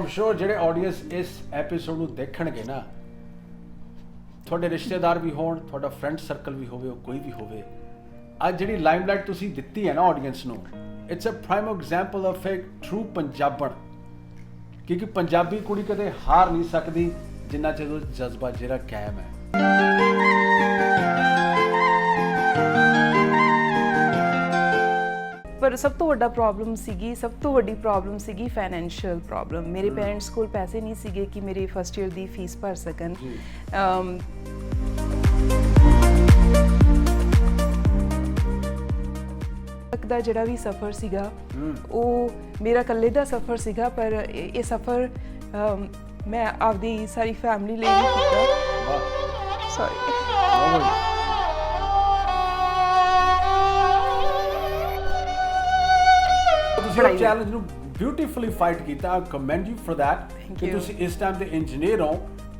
ਆਮ ਸ਼ੋਰ ਜਿਹੜੇ ਆਡੀਅנס ਇਸ ਐਪੀਸੋਡ ਨੂੰ ਦੇਖਣਗੇ ਨਾ, ਤੁਹਾਡੇ ਰਿਸ਼ਤੇਦਾਰ ਵੀ ਹੋਣ, ਤੁਹਾਡਾ ਫਰੈਂਡ ਸਰਕਲ ਵੀ ਹੋਵੇ, ਕੋਈ ਵੀ ਹੋਵੇ, ਅੱਜ ਜਿਹੜੀ ਲਾਈਮਲਾਈਟ ਤੁਸੀਂ ਦਿੱਤੀ ਹੈ ਨਾ ਆਡੀਅנס ਨੂੰ, it's a prime example of a true ਪੰਜਾਬਣ। ਕਿਉਂਕਿ ਪੰਜਾਬੀ ਕੁੜੀ ਕਦੇ ਹਾਰ ਨਹੀਂ ਸਕਦੀ ਜਿੰਨਾ ਚਿਰ ਉਹ ਜਜ਼ਬਾ ਜਿਹੜਾ ਕਾਇਮ ਹੈ। ਪਰ ਸਭ ਤੋਂ ਵੱਡੀ ਪ੍ਰੋਬਲਮ ਸੀਗੀ ਫਾਈਨੈਂਸ਼ੀਅਲ ਪ੍ਰੋਬਲਮ। ਮੇਰੇ ਪੇਰੈਂਟਸ ਕੋਲ ਪੈਸੇ ਨਹੀਂ ਸੀਗੇ ਕਿ ਮੇਰੇ ਫਸਟ ਈਅਰ ਦੀ ਫੀਸ ਭਰ ਸਕਣ। ਦਾ ਜਿਹੜਾ ਵੀ ਸਫ਼ਰ ਸੀਗਾ ਉਹ ਮੇਰਾ ਇਕੱਲੇ ਦਾ ਸਫ਼ਰ ਸੀਗਾ, ਪਰ ਇਹ ਸਫ਼ਰ ਮੈਂ ਆਪਦੀ ਸਾਰੀ ਫੈਮਿਲੀ ਲਈ ਵੀ ਕੀਤਾ। ਸੌਰੀ। ਤੁਸੀਂ ਚੈਲੰਜ ਨੂੰ ਬਿਊਟੀਫੁਲੀ ਫਾਈਟ ਕੀਤਾ। ਆਈ ਕਮੈਂਡ ਯੂ ਫॉर दैट ਕਿ ਤੁਸੀਂ ਇਸ ਟਾਈਮ ਦੇ ਇੰਜੀਨੀਅਰ ਹੋ।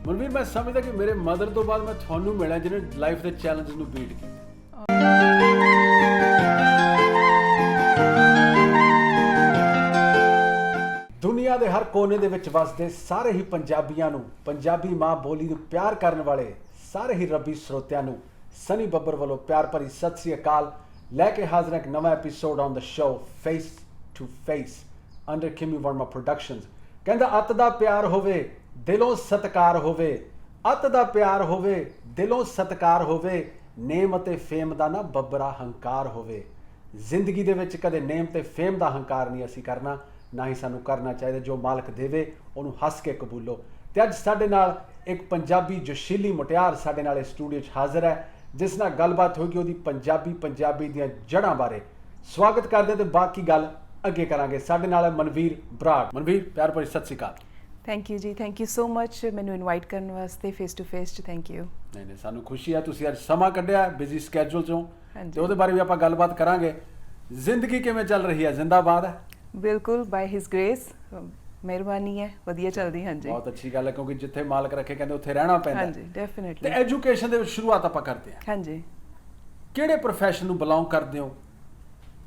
ਮਨਵੀਰ, ਮੈਂ ਸਮਝਦਾ ਕਿ ਮੇਰੇ ਮਦਰ ਤੋਂ ਬਾਅਦ ਮੈਂ ਤੁਹਾਨੂੰ ਮਿਲਿਆ ਜਿਹਨੇ ਲਾਈਫ ਦੇ ਚੈਲੰਜ ਨੂੰ ਬੀਟ ਕੀਤਾ। ਦੁਨੀਆ ਦੇ ਹਰ ਕੋਨੇ ਦੇ ਵਿੱਚ ਵਸਦੇ ਸਾਰੇ ਹੀ ਪੰਜਾਬੀਆਂ ਨੂੰ, ਪੰਜਾਬੀ ਮਾਂ ਬੋਲੀ ਨੂੰ ਪਿਆਰ ਕਰਨ ਵਾਲੇ ਸਾਰੇ ਹੀ ਰੱਬੀ ਸਰੋਤਿਆਂ ਨੂੰ ਸਨੀ ਬੱਬਰ ਵੱਲੋਂ ਪਿਆਰ ਭਰੀ ਸਤਿ ਸ੍ਰੀ ਅਕਾਲ। ਲੈ ਕੇ ਹਾਜ਼ਰ ਇੱਕ ਨਵਾਂ episode on the show face to face under Kimi Verma productions. ਕਹਿੰਦਾ ਅੱਤ ਦਾ ਪਿਆਰ ਹੋਵੇ, ਦਿਲੋਂ ਸਤਿਕਾਰ ਹੋਵੇ, ਅੱਤ ਦਾ ਪਿਆਰ ਹੋਵੇ, ਦਿਲੋਂ ਸਤਿਕਾਰ ਹੋਵੇ, ਨੇਮ ਅਤੇ ਫੇਮ ਦਾ ਨਾ ਬੱਬਰਾ ਹੰਕਾਰ ਹੋਵੇ। ਜ਼ਿੰਦਗੀ ਦੇ ਵਿੱਚ ਕਦੇ ਨੇਮ ਤੇ ਫੇਮ ਦਾ ਹੰਕਾਰ ਨਹੀਂ ਅਸੀਂ ਕਰਨਾ, ਨਾ ਹੀ ਸਾਨੂੰ ਕਰਨਾ ਚਾਹੀਦਾ। ਜੋ ਮਾਲਕ ਦੇਵੇ ਉਹਨੂੰ ਹੱਸ ਕੇ ਕਬੂਲੋ। ਤੇ ਅੱਜ ਸਾਡੇ ਨਾਲ ਇੱਕ ਪੰਜਾਬੀ ਜੋਸ਼ੀਲੀ ਮੁਟਿਆਰ ਸਾਡੇ ਨਾਲ ਇਸ ਸਟੂਡੀਓ 'ਚ ਹਾਜ਼ਰ ਹੈ, ਜਿਸ ਨਾਲ ਗੱਲਬਾਤ ਹੋਏਗੀ ਉਹਦੀ ਪੰਜਾਬੀ ਦੀਆਂ ਜੜ੍ਹਾਂ ਬਾਰੇ। ਸਵਾਗਤ ਕਰਦੇ ਤੇ ਬਾਕੀ ਗੱਲ ਅੱਗੇ ਕਰਾਂਗੇ। ਸਾਡੇ ਨਾਲ ਹੈ ਮਨਵੀਰ ਬਰਾੜ। ਮਨਵੀਰ, ਪਿਆਰ ਭਰੀ ਸਤਿ ਸ੍ਰੀ ਅਕਾਲ। ਥੈਂਕ ਯੂ ਜੀ, ਥੈਂਕ ਯੂ ਸੋ ਮਚ ਮੈਨੂੰ ਇਨਵਾਈਟ ਕਰਨ ਵਾਸਤੇ ਫੇਸ ਟੂ ਫੇਸ 'ਚ। Thank you. ਨਹੀਂ, ਸਾਨੂੰ ਖੁਸ਼ੀ ਹੈ ਤੁਸੀਂ ਅੱਜ ਸਮਾਂ ਕੱਢਿਆ ਬਿਜ਼ੀ ਸਕੈਜੂਲ 'ਚੋਂ, ਤੇ ਉਹਦੇ ਬਾਰੇ ਵੀ ਆਪਾਂ ਗੱਲਬਾਤ ਕਰਾਂਗੇ। ਜ਼ਿੰਦਗੀ ਕਿਵੇਂ ਚੱਲ ਰਹੀ ਹੈ? ਜ਼ਿੰਦਾਬਾਦ ਹੈ? ਬਿਲਕੁਲ, ਬਾਈ ਹਿਸ ਗ੍ਰੇਸ, ਮਿਹਰਬਾਨੀ ਹੈ, ਵਧੀਆ ਚੱਲਦੀ। ਹਾਂਜੀ, ਬਹੁਤ ਅੱਛੀ ਗੱਲ ਹੈ, ਕਿਉਂਕਿ ਜਿੱਥੇ ਮਾਲਕ ਰੱਖੇ ਕਹਿੰਦੇ ਉੱਥੇ ਰਹਿਣਾ ਪੈਂਦਾ। ਹਾਂਜੀ, ਡੈਫੀਨਿਟਲੀ। ਤੇ ਐਜੂਕੇਸ਼ਨ ਦੇ ਵਿੱਚ ਸ਼ੁਰੂਆਤ ਆਪਾਂ ਕਰਦੇ ਹਾਂ। ਹਾਂਜੀ, ਕਿਹੜੇ ਪ੍ਰੋਫੈਸ਼ਨ ਨੂੰ ਬਿਲੋਂਗ ਕਰਦੇ ਹੋ?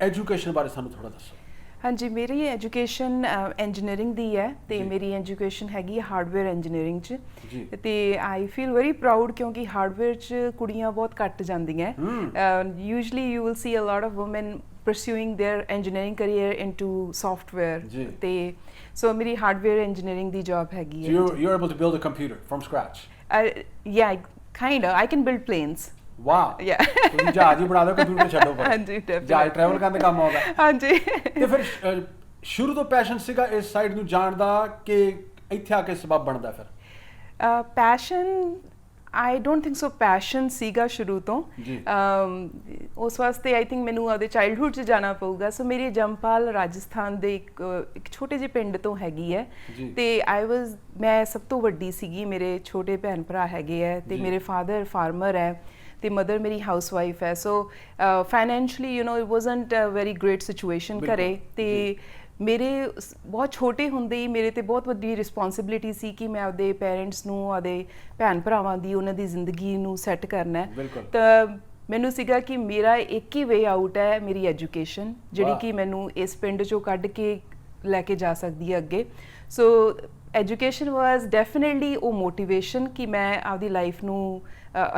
ਐਜੂਕੇਸ਼ਨ ਬਾਰੇ ਸਾਨੂੰ ਥੋੜਾ ਦੱਸੋ। ਹਾਂਜੀ, ਮੇਰੀ ਐਜੂਕੇਸ਼ਨ ਇੰਜੀਨੀਅਰਿੰਗ ਦੀ ਹੈ ਤੇ ਮੇਰੀ ਐਜੂਕੇਸ਼ਨ ਹੈਗੀ ਹਾਰਡਵੇਅਰ ਇੰਜੀਨੀਅਰਿੰਗ 'ਚ। ਤੇ ਆਈ ਫੀਲ ਵੈਰੀ ਪ੍ਰਾਊਡ ਕਿਉਂਕਿ ਹਾਰਡਵੇਅਰ 'ਚ ਕੁੜੀਆਂ ਬਹੁਤ ਘੱਟ ਜਾਂਦੀਆਂ। Usually you will see a lot of women pursuing their engineering career into software ਤੇ so ਮੇਰੀ ਹਾਰਡਵੇਅਰ ਇੰਜੀਨੀਅਰਿੰਗ ਦੀ ਜੌਬ ਹੈਗੀ ਹੈ। You're able to build a computer from scratch? Yeah, kind of. I can build planes. ਵਾਹ। Yeah. ਤੁਸੀਂ ਜਹਾਜ਼ ਹੀ ਬਣਾ ਦਿਓ, ਕੰਪਿਊਟਰ ਛੱਡੋ ਪਰ। ਹਾਂਜੀ, ਡੈਫੀਨਿਟਲੀ। ਜਹਾਜ਼ ਟਰੈਵਲ ਕਰਨ ਦਾ ਕੰਮ ਆਉਂਦਾ। ਹਾਂਜੀ। ਤੇ ਫਿਰ ਸ਼ੁਰੂ ਤੋਂ ਪੈਸ਼ਨ ਸੀਗਾ ਇਸ ਸਾਈਡ ਨੂੰ ਜਾਣ ਦਾ ਕਿ ਇੱਥੇ ਆ ਕੇ ਸਬਬ ਬਣਦਾ ਫਿਰ? Passion, I don't think so passion ਸੀਗਾ ਸ਼ੁਰੂ ਤੋਂ। ਉਸ ਵਾਸਤੇ ਆਈ ਥਿੰਕ ਮੈਨੂੰ ਆਪਦੇ ਚਾਈਲਡਹੁੱਡ 'ਚ ਜਾਣਾ ਪਊਗਾ। ਸੋ ਮੇਰੀ ਜੰਪਾਲ ਰਾਜਸਥਾਨ ਦੇ ਇੱਕ ਛੋਟੇ ਜਿਹੇ ਪਿੰਡ ਤੋਂ ਹੈਗੀ ਹੈ ਤੇ ਮੈਂ ਸਭ ਤੋਂ ਵੱਡੀ ਸੀਗੀ। ਮੇਰੇ ਛੋਟੇ ਭੈਣ ਭਰਾ ਹੈਗੇ ਹੈ ਤੇ ਮੇਰੇ ਫਾਦਰ ਫਾਰਮਰ ਹੈ ਤੇ ਮਦਰ ਮੇਰੀ ਹਾਊਸ ਵਾਈਫ ਹੈ। So financially it wasn't a very great situation ਘਰੇ। ਤੇ ਮੇਰੇ ਬਹੁਤ ਛੋਟੇ ਹੁੰਦੇ ਹੀ ਮੇਰੇ 'ਤੇ ਬਹੁਤ ਵੱਡੀ ਰਿਸਪੋਂਸਿਬਿਲਿਟੀ ਸੀ ਕਿ ਮੈਂ ਆਪਦੇ ਪੇਰੈਂਟਸ ਨੂੰ, ਆਪਦੇ ਭੈਣ ਭਰਾਵਾਂ ਦੀ, ਉਹਨਾਂ ਦੀ ਜ਼ਿੰਦਗੀ ਨੂੰ ਸੈੱਟ ਕਰਨਾ। ਤਾਂ ਮੈਨੂੰ ਸੀਗਾ ਕਿ ਮੇਰਾ ਇੱਕ ਹੀ ਵੇ ਆਊਟ ਹੈ, ਮੇਰੀ ਐਜੂਕੇਸ਼ਨ, ਜਿਹੜੀ ਕਿ ਮੈਨੂੰ ਇਸ ਪਿੰਡ 'ਚੋਂ ਕੱਢ ਕੇ ਲੈ ਕੇ ਜਾ ਸਕਦੀ ਹੈ ਅੱਗੇ। ਸੋ ਐਜੂਕੇਸ਼ਨ ਵਾਜ਼ ਡੈਫੀਨਿਟਲੀ ਉਹ ਮੋਟੀਵੇਸ਼ਨ ਕਿ ਮੈਂ ਆਪਦੀ ਲਾਈਫ ਨੂੰ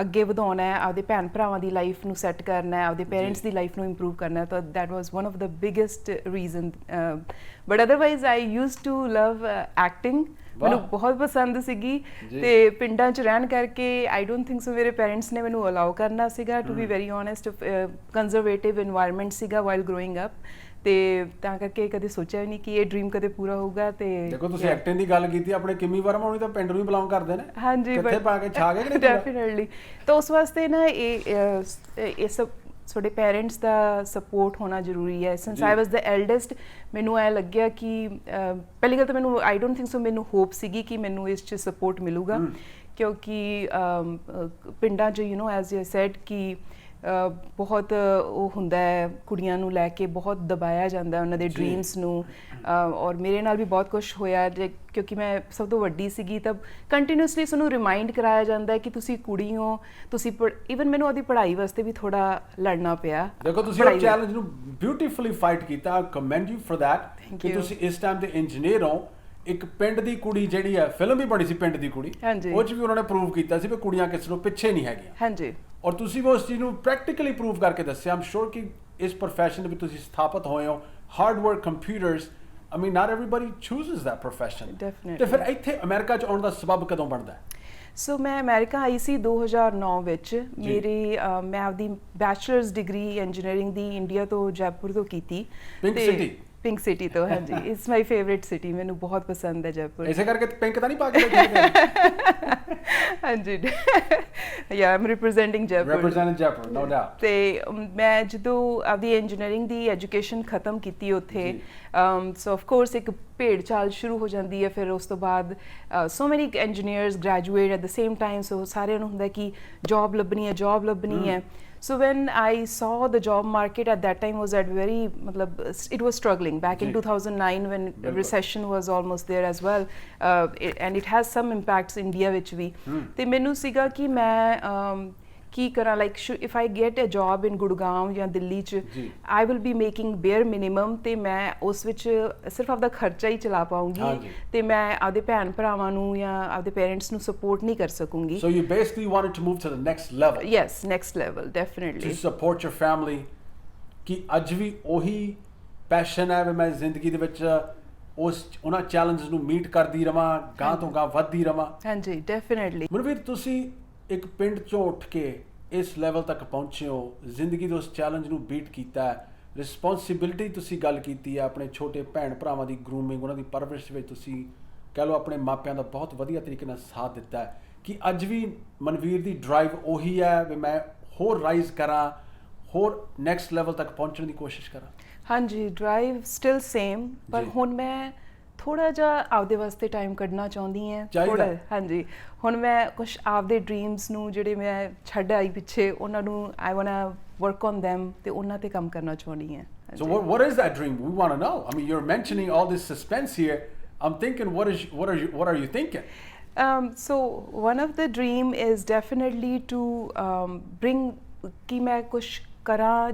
ਅੱਗੇ ਵਧਾਉਣਾ ਹੈ, ਆਪਦੇ ਭੈਣ ਭਰਾਵਾਂ ਦੀ ਲਾਈਫ ਨੂੰ ਸੈੱਟ ਕਰਨਾ ਹੈ, ਆਪਦੇ ਪੇਰੈਂਟਸ ਦੀ ਲਾਈਫ ਨੂੰ ਇੰਪਰੂਵ ਕਰਨਾ ਹੈ। ਤਾਂ that was one of the biggest reason. But otherwise I used to love acting. ਮੈਨੂੰ ਬਹੁਤ ਪਸੰਦ ਸੀਗੀ ਤੇ ਪਿੰਡਾਂ 'ਚ ਰਹਿਣ ਕਰਕੇ ਆਈ ਡੋਂਟ ਥਿੰਕ ਸੋ ਮੇਰੇ ਪੇਰੈਂਟਸ ਨੇ ਮੈਨੂੰ ਅਲਾਉ ਕਰਨਾ ਸੀਗਾ। To be very honest, conservative environment ਸੀਗਾ ਵਾਈਲ ਗਰੋਇੰਗ ਅਪ। ਤੇ ਤਾਂ ਕਰਕੇ ਕਦੇ ਸੋਚਿਆ ਨਹੀਂ ਕਿ ਇਹ ਡ੍ਰੀਮ ਕਦੇ ਪੂਰਾ ਹੋਊਗਾ। ਤੇ ਦੇਖੋ, ਤੁਸੀਂ ਐਕਟਿੰਗ ਦੀ ਗੱਲ ਕੀਤੀ, ਆਪਣੇ ਕਿਮੀ ਵਰਮਾ ਨੂੰ ਤਾਂ ਪਿੰਡ ਨੂੰ ਹੀ ਬਿਲੋਂਗ ਕਰਦੇ ਨੇ। ਹਾਂਜੀ, ਕਿੱਥੇ ਪਾ ਕੇ ਛਾ ਗਏ ਕਿ ਨਹੀਂ? ਡੈਫੀਨਿਟਲੀ। ਤਾਂ ਉਸ ਵਾਸਤੇ ਨਾ ਇਹ ਸਭ ਤੁਹਾਡੇ ਪੇਰੈਂਟਸ ਦਾ ਸਪੋਰਟ ਹੋਣਾ ਜ਼ਰੂਰੀ ਹੈ। ਸਿੰਸ ਆਈ ਵਾਜ਼ ਦ ਐਲਡੈਸਟ, ਮੈਨੂੰ ਐ ਲੱਗਿਆ ਕਿ ਪਹਿਲੀ ਗੱਲ ਤਾਂ ਮੈਨੂੰ ਆਈ ਡੋਂਟ ਥਿੰਕ ਸੋ ਮੈਨੂੰ ਹੋਪ ਸੀਗੀ ਕਿ ਮੈਨੂੰ ਇਸ 'ਚ ਸਪੋਰਟ ਮਿਲੂਗਾ ਕਿਉਂਕਿ ਪਿੰਡਾਂ 'ਚ ਐਜ਼ ਯੂ ਸੈਡ ਕਿ ਬਹੁਤ ਉਹ ਹੁੰਦਾ ਹੈ, ਕੁੜੀਆਂ ਨੂੰ ਲੈ ਕੇ ਬਹੁਤ ਦਬਾਇਆ ਜਾਂਦਾ ਉਹਨਾਂ ਦੇ ਡ੍ਰੀਮਸ ਨੂੰ। ਔਰ ਮੇਰੇ ਨਾਲ ਵੀ ਬਹੁਤ ਕੁਛ ਹੋਇਆ ਕਿਉਂਕਿ ਮੈਂ ਸਭ ਤੋਂ ਵੱਡੀ ਸੀਗੀ। ਤਾਂ ਕੰਟੀਨਿਊਸਲੀ ਸਾਨੂੰ ਰਿਮਾਈਂਡ ਕਰਾਇਆ ਜਾਂਦਾ ਹੈ ਕਿ ਤੁਸੀਂ ਕੁੜੀ ਹੋ, ਤੁਸੀਂ ਈਵਨ ਮੈਨੂੰ ਉਹਦੀ ਪੜ੍ਹਾਈ ਵਾਸਤੇ ਵੀ ਥੋੜਾ ਲੜਨਾ ਪਿਆ। ਦੇਖੋ, ਤੁਸੀਂ ਉਹ ਚੈਲੰਜ ਨੂੰ ਬਿਊਟੀਫੁਲੀ ਫਾਈਟ ਕੀਤਾ। ਕਮੈਂਡ ਯੂ ਫॉर दैट ਕਿ ਤੁਸੀਂ ਇਸ ਟਾਈਮ ਦੇ ਇੰਜੀਨੀਅਰ ਹੋ ਇੱਕ ਪਿੰਡ ਦੀ ਕੁੜੀ ਜਿਹੜੀ ਹੈ, ਫਿਲਮ ਵੀ ਬਣੀ ਸੀ ਪਿੰਡ ਦੀ ਕੁੜੀ, ਹਾਂਜੀ। ਉਹ 'ਚ ਵੀ ਉਹਨਾਂ ਨੇ ਪ੍ਰੂਵ ਕੀਤਾ ਸੀ ਵੀ ਕੁੜੀਆਂ ਕਿਸੇ ਨੂੰ ਪਿੱਛੇ ਨਹੀਂ ਹੈਗੀਆਂ, ਹਾਂਜੀ ਔਰ ਤੁਸੀਂ ਵੀ ਉਸ ਚੀਜ਼ ਨੂੰ ਪ੍ਰੈਕਟੀਕਲੀ ਪ੍ਰੂਵ ਕਰਕੇ ਦੱਸਿਆ। ਆਮ ਸ਼ੋਰ ਕਿ ਇਸ ਪ੍ਰੋਫੈਸ਼ਨ ਦੇ ਵਿੱਚ ਤੁਸੀਂ ਸਥਾਪਿਤ ਹੋਏ ਹੋ, hard work computers, I mean not everybody chooses that profession। Definitely। ਤੇ ਫਿਰ ਇੱਥੇ ਅਮਰੀਕਾ 'ਚ ਆਉਣ ਦਾ ਸਬਬ ਕਦੋਂ ਬਣਦਾ ਹੈ? ਸੋ ਮੈਂ ਅਮਰੀਕਾ ਆਈ ਸੀ 2009 ਵਿੱਚ। ਮੇਰੀ ਮੈਂ ਆਪਦੀ ਬੈਚਲਰਸ ਡਿਗਰੀ ਇੰਜੀਨੀਅਰਿੰਗ ਦੀ ਇੰਡੀਆ ਤੋਂ ਜੈਪੁਰ ਤੋਂ ਕੀਤੀ। Pink city? ਪਿੰਕ ਸਿਟੀ ਤੋਂ, ਹਾਂਜੀ। ਇਟਸ ਮਾਈ ਫੇਵਰਿਟ ਸਿਟੀ, ਮੈਨੂੰ ਬਹੁਤ ਪਸੰਦ ਹੈ ਜੈਪੁਰ। ਇਸੇ ਕਰਕੇ ਪਿੰਕ ਤਾਂ ਨਹੀਂ ਪਾ ਕੇ ਬੈਠੇ? ਹਾਂਜੀ yeah I'm representing Jaipur. Representing Jaipur, no doubt. ਤੇ ਮੈਂ ਜਦੋਂ ਆਪਦੀ ਇੰਜੀਨੀਅਰਿੰਗ ਦੀ ਐਜੂਕੇਸ਼ਨ ਖਤਮ ਕੀਤੀ ਉੱਥੇ, ਸੋ ਆਫ ਕੋਰਸ ਇੱਕ ਭੇਡ ਚਾਲ ਸ਼ੁਰੂ ਹੋ ਜਾਂਦੀ ਹੈ। ਫਿਰ ਉਸ ਤੋਂ ਬਾਅਦ so many engineers graduate at the same time, so ਸਾਰਿਆਂ ਨੂੰ ਹੁੰਦਾ ਕਿ ਜੌਬ ਲੱਭਣੀ ਹੈ। So when I saw the job market at that time was at very, it was struggling back in 2009 when recession was almost there as well, and it has some impacts India which we ਤੇ ਮੈਨੂੰ ਸੀਗਾ ਕਿ ਮੈਂ ਕੀ ਕਰਾਂ, like if I get a job in Gurgaon ਜਾਂ ਦਿੱਲੀ 'ਚ, I will be making bare minimum, ਤੇ ਮੈਂ ਉਸ ਵਿੱਚ ਸਿਰਫ ਆਪਦਾ ਖਰਚਾ ਹੀ ਚਲਾ ਪਾਉਂਗੀ, ਤੇ ਮੈਂ ਆਪਦੇ ਭੈਣ ਭਰਾਵਾਂ ਨੂੰ ਜਾਂ ਆਪਦੇ ਪੇਰੈਂਟਸ ਨੂੰ ਸਪੋਰਟ ਨਹੀਂ ਕਰ ਸਕੂੰਗੀ। So you basically wanted to move to the next level? Yes, next level, definitely। To support your family, ਕਿ ਅੱਜ ਵੀ ਉਹੀ ਪੈਸ਼ਨ ਹੈ ਵੀ ਮੈਂ ਜ਼ਿੰਦਗੀ ਦੇ ਵਿੱਚ ਉਹਨਾਂ ਚੈਲੰਜਸ ਨੂੰ ਮੀਟ ਕਰਦੀ ਰਵਾਂ, ਗਾਂ ਤੋਂ ਗਾਂ ਵੱਧਦੀ ਰਵਾਂ? ਹਾਂਜੀ, ਡੈਫੀਨਿਟਲੀ। ਮਨਵੀਰ, ਤੁਸੀਂ ਇੱਕ ਪਿੰਡ ਚੋਂ ਉੱਠ ਕੇ ਇਸ ਲੈਵਲ ਤੱਕ ਪਹੁੰਚੇ ਹੋ, ਜ਼ਿੰਦਗੀ ਦੇ ਉਸ ਚੈਲੰਜ ਨੂੰ ਬੀਟ ਕੀਤਾ ਹੈ, ਰਿਸਪੌਂਸਿਬਿਲਿਟੀ ਤੁਸੀਂ ਗੱਲ ਕੀਤੀ ਹੈ, ਆਪਣੇ ਛੋਟੇ ਭੈਣ ਭਰਾਵਾਂ ਦੀ ਗਰੂਮਿੰਗ, ਉਹਨਾਂ ਦੀ ਪਰਵਰਿਸ਼ ਵਿੱਚ ਤੁਸੀਂ ਕਹਿ ਲਓ ਆਪਣੇ ਮਾਪਿਆਂ ਦਾ ਬਹੁਤ ਵਧੀਆ ਤਰੀਕੇ ਨਾਲ ਸਾਥ ਦਿੱਤਾ ਹੈ, ਕਿ ਅੱਜ ਵੀ ਮਨਵੀਰ ਦੀ ਡਰਾਈਵ ਉਹੀ ਹੈ ਵੀ ਮੈਂ ਹੋਰ ਰਾਈਜ਼ ਕਰਾਂ, ਹੋਰ ਨੈਕਸਟ ਲੈਵਲ ਤੱਕ ਪਹੁੰਚਣ ਦੀ ਕੋਸ਼ਿਸ਼ ਕਰਾਂ? ਹਾਂਜੀ, ਡਰਾਈਵ ਸਟਿਲ ਸੇਮ, ਪਰ ਹੁਣ ਮੈਂ ਥੋੜਾ ਜਿਹਾ ਆਪਦੇ ਵਾਸਤੇ ਟਾਈਮ ਕੱਢਣਾ ਚਾਹੁੰਦੀ ਹਾਂ ਥੋੜਾ। ਹਾਂਜੀ, ਹੁਣ ਮੈਂ ਕੁਛ ਆਪਦੇ ਡ੍ਰੀਮਸ ਨੂੰ ਜਿਹੜੇ ਮੈਂ ਛੱਡ ਆਈ ਪਿੱਛੇ, ਉਹਨਾਂ ਨੂੰ I want to work on them, ਤੇ ਉਹਨਾਂ ਤੇ ਕੰਮ ਕਰਨਾ ਚਾਹੁੰਦੀ ਹਾਂ। So what is that dream? We want to know. I mean, you're mentioning all this suspense here. I'm thinking, what are you thinking? So one of the dream is definitely to bring ਕਿ ਮੈਂ ਕੁਛ ਕਰਾਂ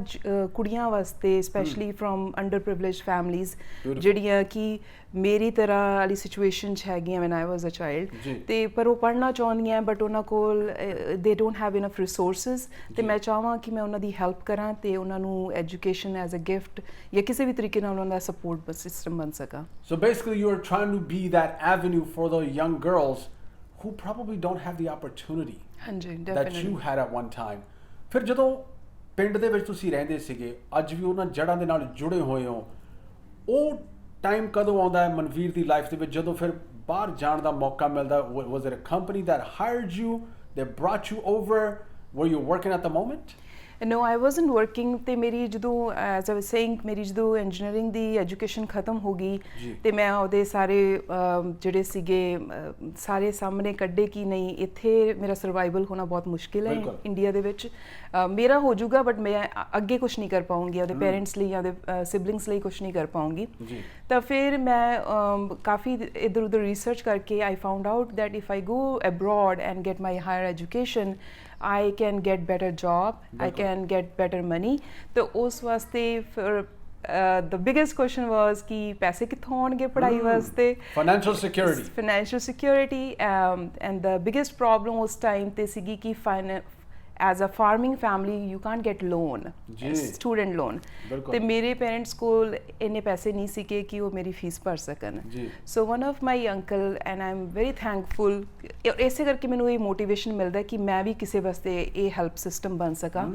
ਕੁੜੀਆਂ ਵਾਸਤੇ, specially from under privileged families, ਜਿਹੜੀਆਂ ਕਿ ਮੇਰੀ ਤਰ੍ਹਾਂ ਵਾਲੀ ਸਿਚੁਏਸ਼ਨ 'ਚ ਹੈਗੀਆਂ van I was a child, ਤੇ ਪਰ ਉਹ ਪੜ੍ਹਨਾ ਚਾਹੁੰਦੀਆਂ ਬਟ ਉਹਨਾਂ ਕੋਲ ਦੇ ਡੋਂਟ ਹੈਵ ਇਨਫ ਰਿਸੋਰਸਿਸ, ਤੇ ਮੈਂ ਚਾਹਵਾਂ ਕਿ ਮੈਂ ਉਹਨਾਂ ਦੀ ਹੈਲਪ ਕਰਾਂ ਤੇ ਉਹਨਾਂ ਨੂੰ ਐਜੂਕੇਸ਼ਨ ਐਜ਼ ਅ ਗਿਫਟ ਜਾਂ ਕਿਸੇ ਵੀ ਤਰੀਕੇ ਨਾਲ ਉਹਨਾਂ ਦਾ ਸਪੋਰਟ ਸਿਸਟਮ ਬਣ ਸਕਾਂ। So basically you are trying to be that avenue for the young girls who probably don't have the opportunity that you had at one time. ਫਿਰ ਜਦੋਂ ਪਿੰਡ ਦੇ ਵਿੱਚ ਤੁਸੀਂ ਰਹਿੰਦੇ ਸੀਗੇ, ਅੱਜ ਵੀ ਉਹਨਾਂ ਜੜ੍ਹਾਂ ਦੇ ਨਾਲ ਜੁੜੇ ਹੋਏ ਹੋ, ਉਹ ਟਾਈਮ ਕਦੋਂ ਆਉਂਦਾ ਹੈ ਮਨਵੀਰ ਦੀ ਲਾਈਫ ਦੇ ਵਿੱਚ ਜਦੋਂ ਫਿਰ ਬਾਹਰ ਜਾਣ ਦਾ ਮੌਕਾ ਮਿਲਦਾ? Was it a company that hired you, that brought you over? Were you working at the moment? No, I wasn't working, ਤੇ ਮੇਰੀ ਜਦੋਂ as I was saying, ਮੇਰੀ ਜਦੋਂ ਇੰਜੀਨੀਅਰਿੰਗ ਦੀ ਐਜੂਕੇਸ਼ਨ ਖਤਮ ਹੋ ਗਈ, ਤੇ ਮੈਂ ਉਹਦੇ ਸਾਰੇ ਜਿਹੜੇ ਸੀਗੇ ਸਾਰੇ ਸਾਹਮਣੇ ਕੱਢੇ ਕਿ ਨਹੀਂ, ਇੱਥੇ ਮੇਰਾ ਸਰਵਾਈਵਲ ਹੋਣਾ ਬਹੁਤ ਮੁਸ਼ਕਿਲ ਹੈ ਇੰਡੀਆ ਦੇ ਵਿੱਚ। ਮੇਰਾ ਹੋ ਜਾਊਗਾ ਬਟ ਮੈਂ ਅੱਗੇ ਕੁਛ ਨਹੀਂ ਕਰ ਪਾਉਂਗੀ, ਉਹਦੇ ਪੇਰੈਂਟਸ ਲਈ ਜਾਂ ਉਹਦੇ ਸਿਬਲਿੰਗਸ ਲਈ ਕੁਛ ਨਹੀਂ ਕਰ ਪਾਉਂਗੀ। ਤਾਂ ਫਿਰ ਮੈਂ ਕਾਫੀ ਇੱਧਰ ਉੱਧਰ ਰਿਸਰਚ ਕਰਕੇ ਆਈ found out that if I go abroad and get my higher education, I can get better job, I can get better money। तो उस वास्ते the biggest question was कि पैसे कित्थों आउणगे पढ़ाई वास्ते? Financial security। Financial security, and the biggest problem उस time ते सीगी कि as a farming family you can't get loan, student loan, ਤੇ ਮੇਰੇ ਪੇਰੈਂਟਸ ਕੋਲ ਇੰਨੇ ਪੈਸੇ ਨਹੀਂ ਸੀਗੇ ਕਿ ਉਹ ਮੇਰੀ ਫੀਸ ਭਰ ਸਕਣ। ਸੋ one of my uncle, and I am very thankful, ਇਸੇ ਕਰਕੇ ਮੈਨੂੰ ਇਹ ਮੋਟੀਵੇਸ਼ਨ ਮਿਲਦਾ ਕਿ ਮੈਂ ਵੀ ਕਿਸੇ ਵਾਸਤੇ ਇਹ ਹੈਲਪ ਸਿਸਟਮ ਬਣ ਸਕਾਂ।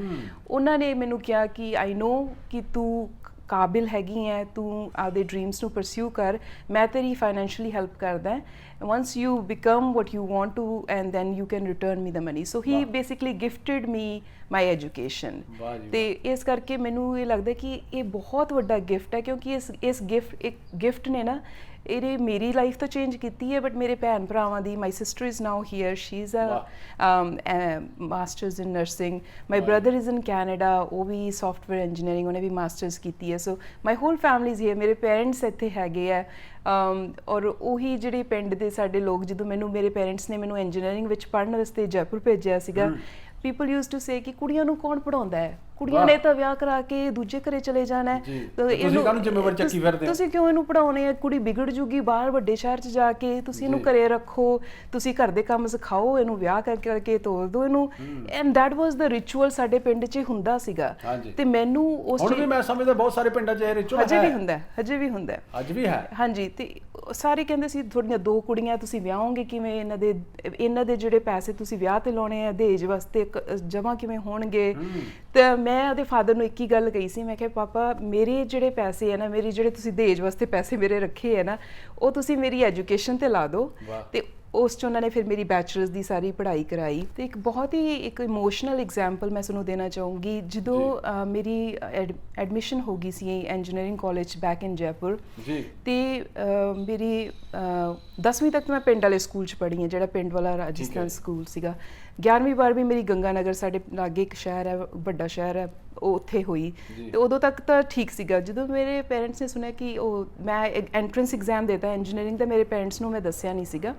ਉਹਨਾਂ ਨੇ ਮੈਨੂੰ ਕਿਹਾ ਕਿ ਆਈ ਨੋ ਕਿ ਤੂੰ ਕਾਬਿਲ ਹੈਗੀ ਹੈ, ਤੂੰ ਆਪਦੇ ਡ੍ਰੀਮਸ ਨੂੰ ਪਰਸਿਊ ਕਰ, ਮੈਂ ਤੇਰੀ ਫਾਈਨੈਂਸ਼ੀਅਲੀ ਹੈਲਪ ਕਰਦਾ, once you become what you want to, and then you can return me the money। So he basically gifted me my education। ਤੇ ਇਸ ਕਰਕੇ ਮੈਨੂੰ ਇਹ ਲੱਗਦਾ ਕਿ ਇਹ ਬਹੁਤ ਵੱਡਾ ਗਿਫਟ ਹੈ, ਕਿਉਂਕਿ ਇਸ ਗਿਫਟ ਨੇ ਨਾ ਇਹਨੇ ਮੇਰੀ ਲਾਈਫ ਤਾਂ ਚੇਂਜ ਕੀਤੀ ਹੈ, ਬਟ ਮੇਰੇ ਭੈਣ ਭਰਾਵਾਂ ਦੀ, my sister is now here, she is a masters in nursing, my brother is in Canada, ਉਹ ਵੀ ਸੌਫਟਵੇਅਰ ਇੰਜੀਨੀਅਰਿੰਗ ਉਹਨੇ ਵੀ ਮਾਸਟਰਸ ਕੀਤੀ ਹੈ। So my whole family is here, ਮੇਰੇ ਪੇਰੈਂਟਸ ਇੱਥੇ ਹੈਗੇ ਆ, ਔਰ ਉਹੀ ਜਿਹੜੇ ਪਿੰਡ ਦੇ ਸਾਡੇ ਲੋਕ, ਜਦੋਂ ਮੇਰੇ ਪੇਰੈਂਟਸ ਨੇ ਮੈਨੂੰ ਇੰਜੀਨੀਅਰਿੰਗ ਵਿੱਚ ਪੜ੍ਹਨ ਵਾਸਤੇ ਜੈਪੁਰ ਭੇਜਿਆ ਸੀਗਾ, people used to say ਕਿ ਕੁੜੀਆਂ ਨੂੰ ਕੌਣ ਪੜ੍ਹਾਉਂਦਾ ਹੈ, ਕੁੜੀਆਂ ਨੇ ਤਾਂ ਵਿਆਹ ਕਰਾ ਕੇ ਦੂਜੇ ਘਰੇ ਚਲੇ ਜਾਣਾ ਹੈ, ਤੁਸੀਂ ਕਾਹਨੂੰ ਜ਼ਿੰਮੇਵਾਰੀ ਚੱਕੀ ਫਿਰਦੇ ਹੋ, ਤੁਸੀਂ ਕਿਉਂ ਇਹਨੂੰ ਪੜਾਉਣੇ ਆ, ਕੁੜੀ ਵਿਗੜ ਜੂਗੀ ਬਾਹਰ ਵੱਡੇ ਸ਼ਹਿਰ 'ਚ ਜਾ ਕੇ, ਤੁਸੀਂ ਇਹਨੂੰ ਘਰੇ ਰੱਖੋ, ਤੁਸੀਂ ਘਰ ਦੇ ਕੰਮ ਸਿਖਾਓ, ਇਹਨੂੰ ਵਿਆਹ ਕਰਕੇ ਤੋਰ ਦਿਓ ਇਹਨੂੰ। And that was the ritual ਸਾਡੇ ਪਿੰਡ 'ਚ ਹੁੰਦਾ ਸੀਗਾ। ਤੇ ਮੈਨੂੰ ਉਸ ਹੁਣ ਵੀ ਮੈਂ ਸਮਝਦਾ ਬਹੁਤ ਸਾਰੇ ਪਿੰਡਾਂ 'ਚ ਇਹ ਰਿਚੁਅਲ ਹਜੇ ਵੀ ਹੁੰਦਾ, ਹਜੇ ਵੀ ਹੁੰਦਾ, ਅੱਜ ਵੀ ਹੈ। ਹਾਂਜੀ, ਤੇ ਸਾਰੇ ਕਹਿੰਦੇ ਸੀ ਤੁਹਾਡੀਆਂ 2 ਕੁੜੀਆਂ, ਤੁਸੀਂ ਵਿਆਹੋਗੇ ਕਿਵੇਂ, ਇਹਨਾਂ ਦੇ ਜਿਹੜੇ ਪੈਸੇ ਤੁਸੀਂ ਵਿਆਹ ਤੇ ਲਾਉਣੇ ਆ ਦਹੇਜ ਵਾਸਤੇ ਜਮ੍ਹਾਂ ਕਿਵੇਂ ਹੋਣਗੇ। ਤੇ ਮੈਂ ਉਹਦੇ ਫਾਦਰ ਨੂੰ ਇੱਕ ਹੀ ਗੱਲ ਕਹੀ ਸੀ, ਮੈਂ ਕਿਹਾ ਪਾਪਾ ਮੇਰੇ ਜਿਹੜੇ ਪੈਸੇ ਹੈ ਨਾ, ਮੇਰੀ ਜਿਹੜੇ ਤੁਸੀਂ ਦਹੇਜ ਵਾਸਤੇ ਪੈਸੇ ਮੇਰੇ ਰੱਖੇ ਹੈ ਨਾ, ਉਹ ਤੁਸੀਂ ਮੇਰੀ ਐਜੂਕੇਸ਼ਨ ਤੇ ਲਾ ਦਿਓ। ਤੇ ਉਸ 'ਚ ਉਹਨਾਂ ਨੇ ਫਿਰ ਮੇਰੀ ਬੈਚਲਰਸ ਦੀ ਸਾਰੀ ਪੜ੍ਹਾਈ ਕਰਾਈ। ਤੇ ਇੱਕ ਬਹੁਤ ਹੀ ਇੱਕ ਇਮੋਸ਼ਨਲ ਐਗਜ਼ਾਮਪਲ ਮੈਂ ਤੁਹਾਨੂੰ ਦੇਣਾ ਚਾਹੂੰਗੀ। ਜਦੋਂ ਮੇਰੀ ਐਡਮਿਸ਼ਨ ਹੋ ਗਈ ਸੀ engineering college back in Jaipur, ਤੇ ਮੇਰੀ 10ਵੀਂ ਤੱਕ ਮੈਂ ਪਿੰਡ ਵਾਲੇ ਸਕੂਲ 'ਚ ਪੜ੍ਹੀ ਹਾਂ, ਜਿਹੜਾ ਪਿੰਡ ਵਾਲਾ ਰਾਜਸਥਾਨ ਸਕੂਲ ਸੀਗਾ। 11ਵੀਂ 12ਵੀਂ ਮੇਰੀ ਗੰਗਾਨਗਰ, ਸਾਡੇ ਲਾਗੇ ਇੱਕ ਸ਼ਹਿਰ ਹੈ, ਵੱਡਾ ਸ਼ਹਿਰ ਹੈ, ਉਹ ਉੱਥੇ ਹੋਈ। ਤੇ ਉਦੋਂ ਤੱਕ ਤਾਂ ਠੀਕ ਸੀਗਾ। ਜਦੋਂ ਮੇਰੇ ਪੇਰੈਂਟਸ ਨੇ ਸੁਣਿਆ ਕਿ ਮੈਂ ਐਂਟਰੈਂਸ ਐਗਜ਼ਾਮ ਦਿੱਤਾ ਇੰਜੀਨੀਅਰਿੰਗ ਦਾ, ਮੇਰੇ ਪੇਰੈਂਟਸ ਨੂੰ ਮੈਂ ਦੱਸਿਆ ਨਹੀਂ ਸੀਗਾ।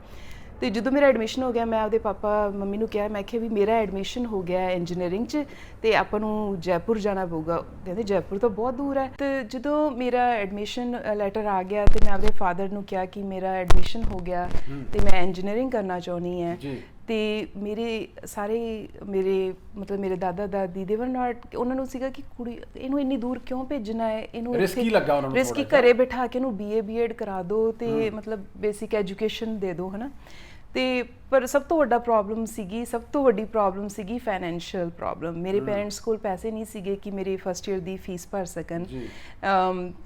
ਤੇ ਜਦੋਂ ਮੇਰਾ ਐਡਮਿਸ਼ਨ ਹੋ ਗਿਆ, ਮੈਂ ਆਪਦੇ ਪਾਪਾ ਮੰਮੀ ਨੂੰ ਕਿਹਾ, ਮੈਂ ਕਿਹਾ ਵੀ ਮੇਰਾ ਐਡਮਿਸ਼ਨ ਹੋ ਗਿਆ ਇੰਜੀਨੀਅਰਿੰਗ 'ਚ, ਤੇ ਆਪਾਂ ਨੂੰ ਜੈਪੁਰ ਜਾਣਾ ਪਊਗਾ। ਕਹਿੰਦੇ ਜੈਪੁਰ ਤਾਂ ਬਹੁਤ ਦੂਰ ਹੈ। ਤੇ ਜਦੋਂ ਮੇਰਾ ਐਡਮਿਸ਼ਨ ਲੈਟਰ ਆ ਗਿਆ, ਤੇ ਮੈਂ ਆਪਦੇ ਫਾਦਰ ਨੂੰ ਕਿਹਾ ਕਿ ਮੇਰਾ ਐਡਮਿਸ਼ਨ ਹੋ ਗਿਆ ਤੇ ਮੈਂ ਇੰਜੀਨੀਅਰਿੰਗ ਕਰਨਾ ਚਾਹੁੰਦੀ ਹਾਂ। ਤੇ ਮੇਰੇ ਸਾਰੇ ਮਤਲਬ ਮੇਰੇ ਦਾਦਾ ਦਾਦੀ ਦੇ ਵਰ ਨਾਟ, ਉਹਨਾਂ ਨੂੰ ਸੀਗਾ ਕਿ ਕੁੜੀ ਇਹਨੂੰ ਇੰਨੀ ਦੂਰ ਕਿਉਂ ਭੇਜਣਾ ਹੈ, ਇਹਨੂੰ ਰਿਸਕੀ ਲੱਗਾ ਉਹਨਾਂ ਨੂੰ, ਰਿਸਕੀ ਘਰੇ ਬਿਠਾ ਕੇ ਇਹਨੂੰ BA BEd ਕਰਾ ਦਿਓ ਤੇ ਮਤਲਬ ਬੇਸਿਕ ਐਜੂਕੇਸ਼ਨ ਦੇ ਦਿਓ, ਹਨਾ। ਤੇ ਪਰ ਸਭ ਤੋਂ ਵੱਡੀ ਪ੍ਰੋਬਲਮ ਸੀਗੀ ਫਾਈਨੈਂਸ਼ੀਅਲ ਪ੍ਰੋਬਲਮ। ਮੇਰੇ ਪੇਰੈਂਟਸ ਕੋਲ ਪੈਸੇ ਨਹੀਂ ਸੀਗੇ ਕਿ ਮੇਰੀ ਫਸਟ ਈਅਰ ਦੀ ਫੀਸ ਭਰ ਸਕਣ,